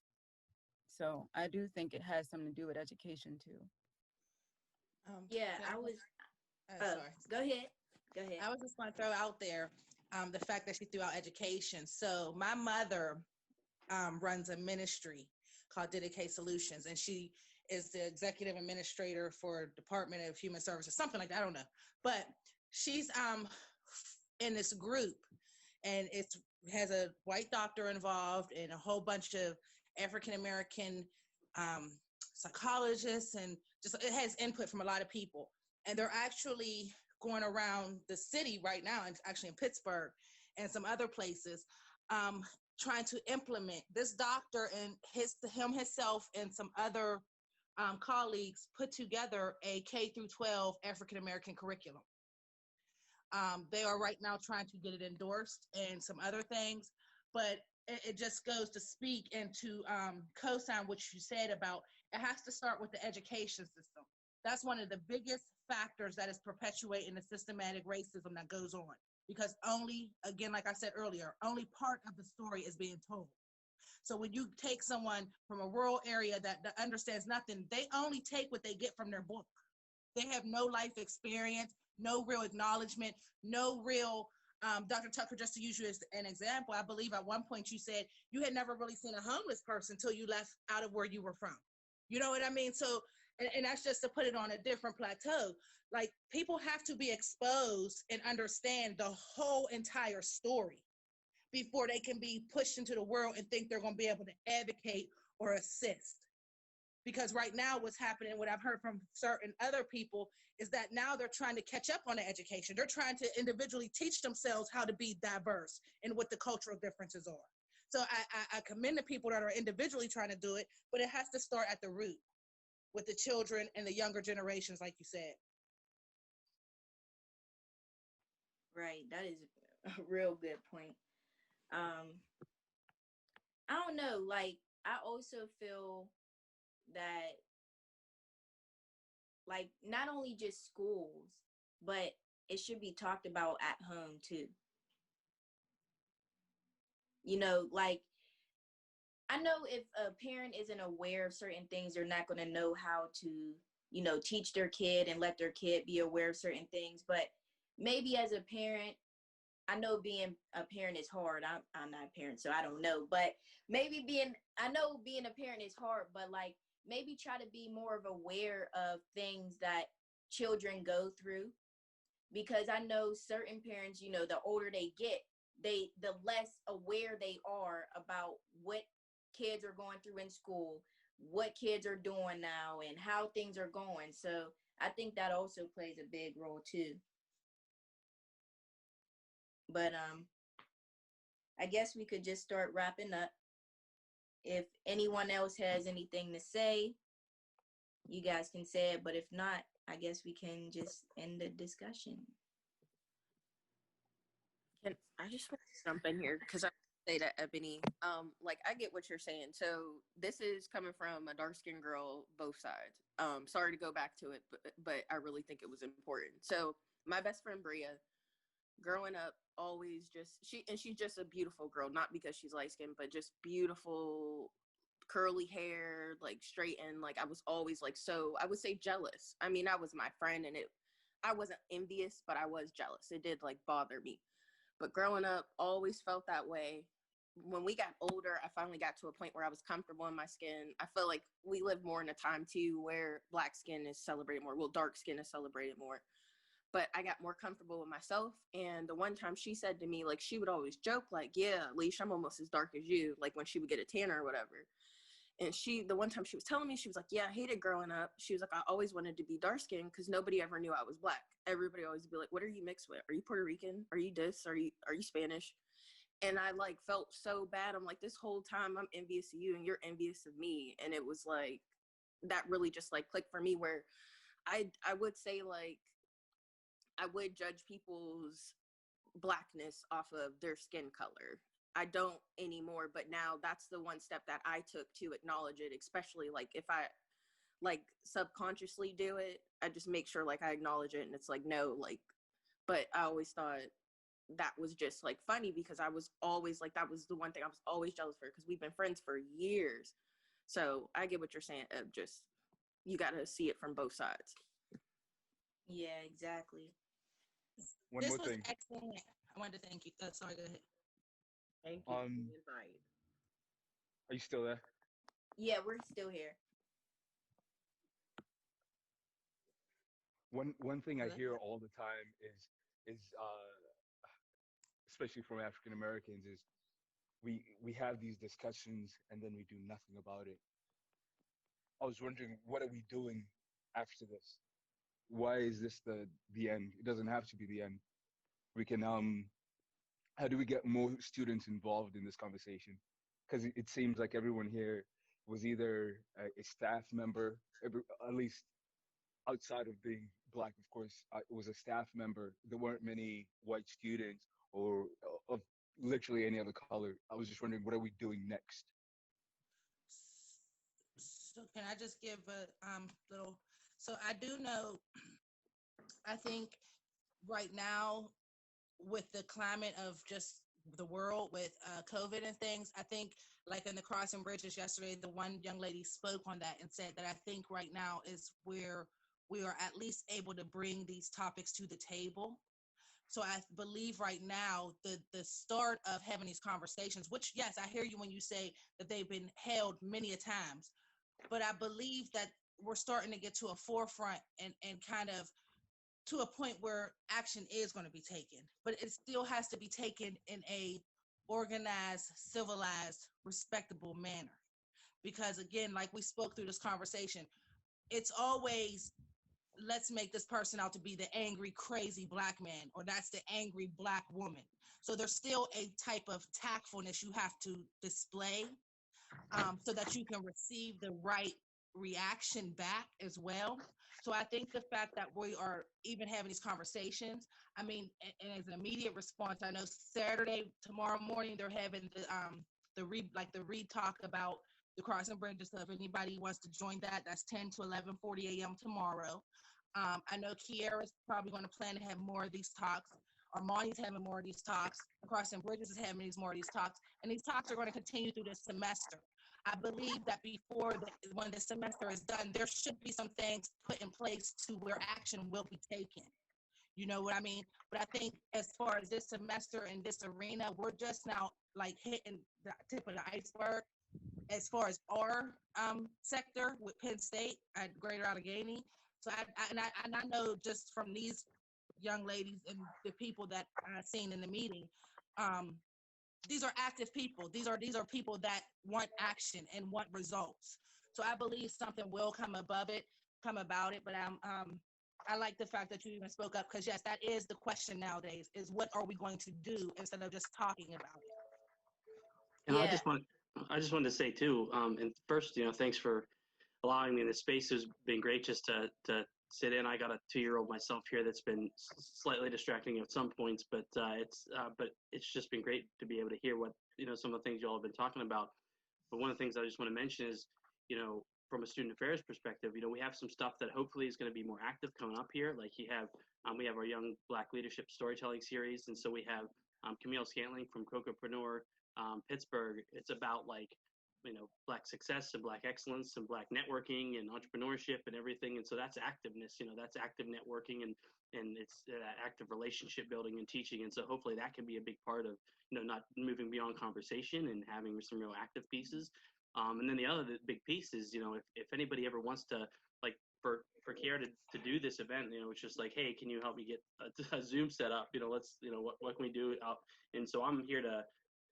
So I do think it has something to do with education too. Yeah, I was. Sorry. Go ahead. Go ahead. I was just going to throw out there the fact that she threw out education. So my mother runs a ministry called Dedicate Solutions, and she is the executive administrator for Department of Human Services, something like that. I don't know, but she's in this group, and it has a white doctor involved and a whole bunch of African American psychologists, and just it has input from a lot of people. And they're actually going around the city right now, and actually in Pittsburgh and some other places, trying to implement. This doctor and himself and some other colleagues put together a K through 12 African American curriculum. They are right now trying to get it endorsed and some other things, but it just goes to speak and to co-sign what you said about it has to start with the education system. That's one of the biggest factors that is perpetuating the systematic racism that goes on, because only, again, like I said earlier, only part of the story is being told. So when you take someone from a rural area that understands nothing, they only take what they get from their book. They have no life experience, no real acknowledgement, no real, Dr. Tucker, just to use you as an example, I believe at one point you said you had never really seen a homeless person until you left out of where you were from. You know what I mean? So, and that's just to put it on a different plateau. Like, people have to be exposed and understand the whole entire story before they can be pushed into the world and think they're going to be able to advocate or assist. Because right now what's happening, what I've heard from certain other people, is that now they're trying to catch up on the education. They're trying to individually teach themselves how to be diverse and what the cultural differences are. So I commend the people that are individually trying to do it, but it has to start at the root with the children and the younger generations, like you said. Right. That is a real good point. I don't know. Like, I also feel that, like, not only just schools, but it should be talked about at home too. You know, like, I know if a parent isn't aware of certain things, they're not going to know how to, you know, teach their kid and let their kid be aware of certain things. But maybe as a parent, I know being a parent is hard. I'm not a parent, so I don't know. But maybe I know being a parent is hard, but like, maybe try to be more of aware of things that children go through. Because I know certain parents, you know, the older they get, the less aware they are about what kids are going through in school, what kids are doing now, and how things are going. So I think that also plays a big role too. But I guess we could just start wrapping up. If anyone else has anything to say, you guys can say it. But if not, I guess we can just end the discussion. Can I just want to jump in here because I say to Ebony, like, I get what you're saying. So this is coming from a dark skinned girl, both sides. Sorry to go back to it, but I really think it was important. So my best friend Bria, growing up, always she's just a beautiful girl, not because she's light skinned, but just beautiful, curly hair, like straightened. Like, I was always like, so I would say jealous. I mean, I was my friend, and I wasn't envious, but I was jealous. It did like bother me. But growing up, always felt that way. When we got older, I finally got to a point where I was comfortable in my skin. I feel like we live more in a time too where black skin is celebrated more. Well, dark skin is celebrated more. But I got more comfortable with myself. And the one time she said to me, like, she would always joke, like, yeah, Leash, I'm almost as dark as you, like when she would get a tan or whatever. And the one time she was telling me, she was like, yeah, I hated growing up. She was like, I always wanted to be dark skinned because nobody ever knew I was black. Everybody always be like, what are you mixed with? Are you Puerto Rican? Are you this? Are you Spanish? And I like felt so bad. I'm like, this whole time I'm envious of you and you're envious of me. And it was like, that really just like clicked for me, where I would say, like, I would judge people's blackness off of their skin color. I don't anymore, but now that's the one step that I took to acknowledge it, especially like if I like subconsciously do it, I just make sure like I acknowledge it, and it's like, no, like, but I always thought that was just like funny because I was always like, that was the one thing I was always jealous for, because we've been friends for years. So I get what you're saying, just, you got to see it from both sides. Yeah, exactly. One more thing. Excellent. I wanted to thank you. Sorry, go ahead. Thank you for the invite. Are you still there? Yeah, we're still here. One thing I hear all the time is especially from African Americans, is we have these discussions and then we do nothing about it. I was wondering, what are we doing after this? why is this the end? It doesn't have to be the end. We can how do we get more students involved in this conversation? Because it seems like everyone here was either a staff member, at least outside of being black, of course, was a staff member. There weren't many white students or of literally any other color. I was just wondering, what are we doing next? So can I just give a little? So I do know. I think right now, with the climate of just the world with COVID and things, I think like in the crossing bridges yesterday, the one young lady spoke on that and said that I think right now is where we are at least able to bring these topics to the table. So I believe right now the start of having these conversations, which yes, I hear you when you say that they've been held many a times, but I believe that we're starting to get to a forefront and kind of to a point where action is going to be taken, but it still has to be taken in a organized, civilized, respectable manner. Because again, like we spoke through this conversation, it's always let's make this person out to be the angry, crazy black man, or that's the angry black woman. So there's still a type of tactfulness you have to display so that you can receive the right reaction back as well. So I think the fact that we are even having these conversations, I mean, and as an immediate response, I know Saturday, tomorrow morning, they're having the read talk about the crossing bridges. So if anybody wants to join that, that's 10 to 11:40 a.m. tomorrow. I know Kiara's probably going to plan to have more of these talks. Armani's having more of these talks. Crossing Bridges is having more of these talks. And these talks are going to continue through this semester. I believe that when the semester is done, there should be some things put in place to where action will be taken. You know what I mean? But I think as far as this semester and this arena, we're just now like hitting the tip of the iceberg as far as our sector with Penn State at Greater Allegheny. So I know just from these young ladies and the people that I've seen in the meeting, these are active people. These are people that want action and want results. So I believe something will come about it. But I like the fact that you even spoke up because yes, that is the question nowadays: is what are we going to do instead of just talking about it? And Yeah. I just wanted to say too, and first, thanks for allowing me in this space. Has been great just to sit in. I got a 2-year-old myself here that's been slightly distracting at some points, but it's just been great to be able to hear what some of the things you all have been talking about. But one of the things I just want to mention is, from a student affairs perspective, we have some stuff that hopefully is going to be more active coming up here. Like we have our Young Black Leadership Storytelling Series, and so we have Camille Scantling from Cocopreneur Pittsburgh. It's about Black success and Black excellence and Black networking and entrepreneurship and everything. And so that's activeness, that's active networking and it's active relationship building and teaching. And so hopefully that can be a big part of, not moving beyond conversation and having some real active pieces. And then the other big piece is, if anybody ever wants to, like for Kiara to do this event, it's just like, hey, can you help me get a Zoom set up? Let's, what can we do? And so I'm here to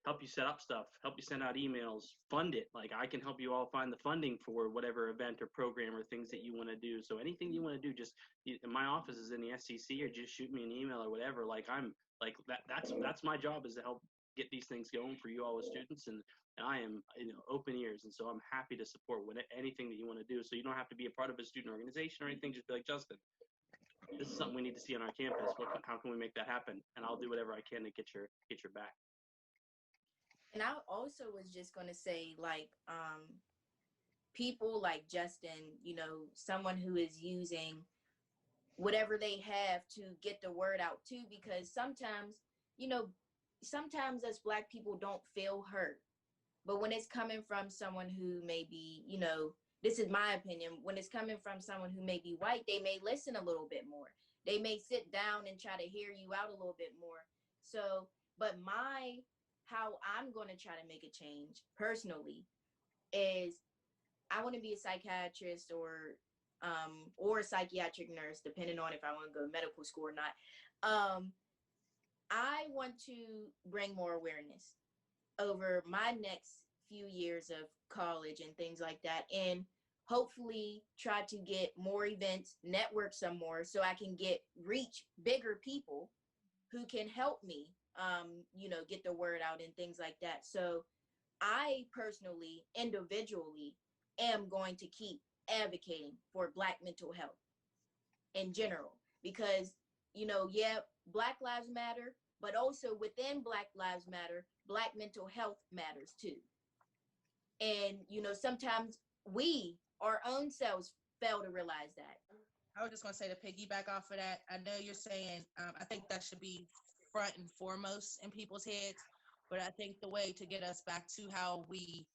help you set up stuff, help you send out emails, fund it. Like I can help you all find the funding for whatever event or program or things that you want to do. So anything you want to do, just my office is in the SCC or just shoot me an email or whatever. Like I'm like that's my job is to help get these things going for you all as students. And I am, open ears. And so I'm happy to support anything that you want to do. So you don't have to be a part of a student organization or anything. Just be like, Justin, this is something we need to see on our campus. How can we make that happen? And I'll do whatever I can to get your back. And I also was just going to say, people like Justin, someone who is using whatever they have to get the word out too, because sometimes us Black people don't feel hurt. But when it's coming from someone who may be, this is my opinion, when it's coming from someone who may be white, they may listen a little bit more. They may sit down and try to hear you out a little bit more. So, but how I'm going to try to make a change personally is I want to be a psychiatrist or a psychiatric nurse, depending on if I want to go to medical school or not. I want to bring more awareness over my next few years of college and things like that. And hopefully try to get more events, network some more so I can reach bigger people who can help me, get the word out and things like that. So I personally, individually, am going to keep advocating for Black mental health in general because, yeah, Black Lives Matter, but also within Black Lives Matter, Black mental health matters too. And, sometimes we, our own selves, fail to realize that. I was just going to say to piggyback off of that, I know you're saying, I think that should be front and foremost in people's heads, but I think the way to get us back to how we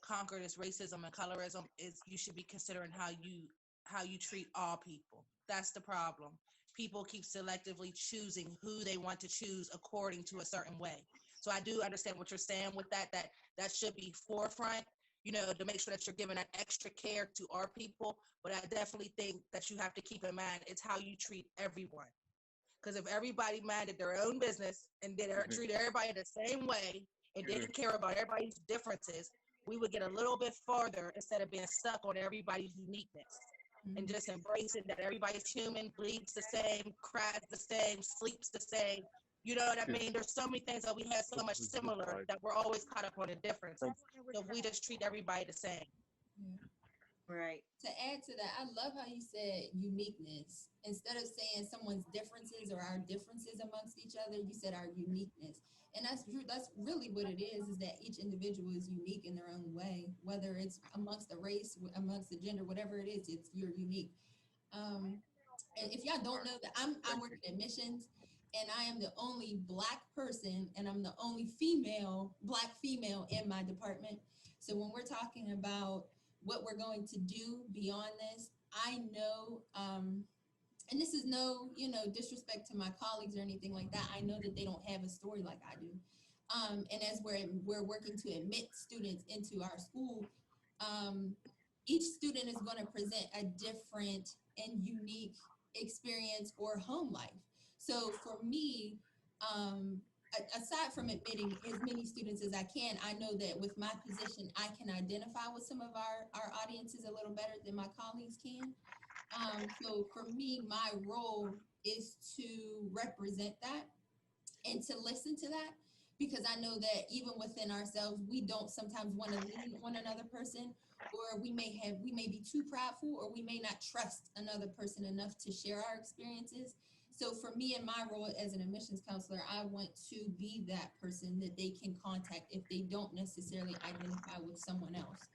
conquer this racism and colorism is you should be considering how you treat all people. That's the problem. People keep selectively choosing who they want to choose according to a certain way. So I do understand what you're saying with that should be forefront, to make sure that you're giving that extra care to our people. But I definitely think that you have to keep in mind it's how you treat everyone. Because if everybody minded their own business and did treat everybody the same way and didn't care about everybody's differences, we would get a little bit farther instead of being stuck on everybody's uniqueness. And just embracing that everybody's human, bleeds the same, cries the same, sleeps the same. You know what I mean? There's so many things that we have so much similar that we're always caught up on the differences. So if we just treat everybody the same. Right. To add to that, I love how you said uniqueness. Instead of saying someone's differences or our differences amongst each other, you said our uniqueness. And that's true. That's really what it is that each individual is unique in their own way, whether it's amongst the race, amongst the gender, whatever it is, you're unique. And if y'all don't know that I work in admissions and I am the only Black person and I'm the only Black female in my department. So when we're talking about what we're going to do beyond this, I know, and this is no, disrespect to my colleagues or anything like that. I know that they don't have a story like I do. And as we're working to admit students into our school, each student is going to present a different and unique experience or home life. So for me, aside from admitting as many students as I can, I know that with my position, I can identify with some of our audiences a little better than my colleagues can. So for me, my role is to represent that and to listen to that, because I know that even within ourselves, we don't sometimes want to lean on another person, or we may be too prideful, or we may not trust another person enough to share our experiences. So for me, in my role as an admissions counselor, I want to be that person that they can contact if they don't necessarily identify with someone else.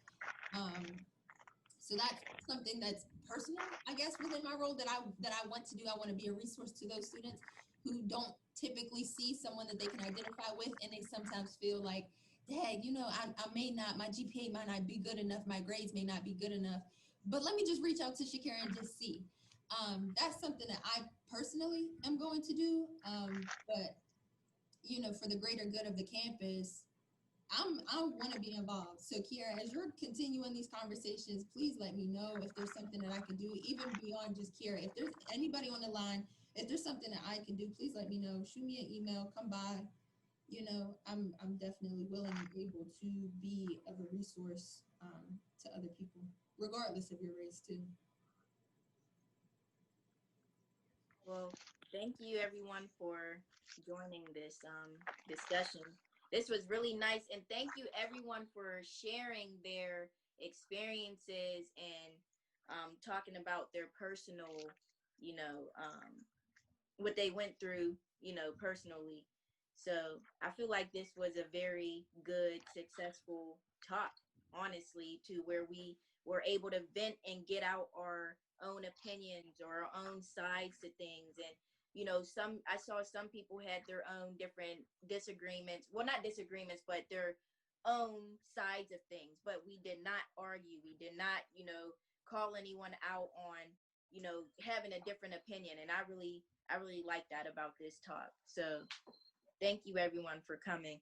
So that's something that's personal, I guess, within my role that I want to do. I want to be a resource to those students who don't typically see someone that they can identify with, and they sometimes feel like, dang, I may not, my GPA might not be good enough, my grades may not be good enough, but let me just reach out to Shakira and just see. That's something that I personally am going to do, but for the greater good of the campus, I want to be involved. So Kiara, as you're continuing these conversations, please let me know if there's something that I can do, even beyond just Kiara. If there's anybody on the line, if there's something that I can do, please let me know. Shoot me an email, come by. I'm definitely willing and able to be of a resource to other people, regardless of your race too. Well, thank you everyone for joining this discussion. This was really nice, and thank you everyone for sharing their experiences and talking about their personal, what they went through, personally. So I feel like this was a very good, successful talk, honestly, to where we were able to vent and get out our own opinions or our own sides to things. And I saw some people had their own different disagreements, well, not disagreements, but their own sides of things, but we did not argue, we did not call anyone out on having a different opinion. And I really like that about this talk. So thank you everyone for coming.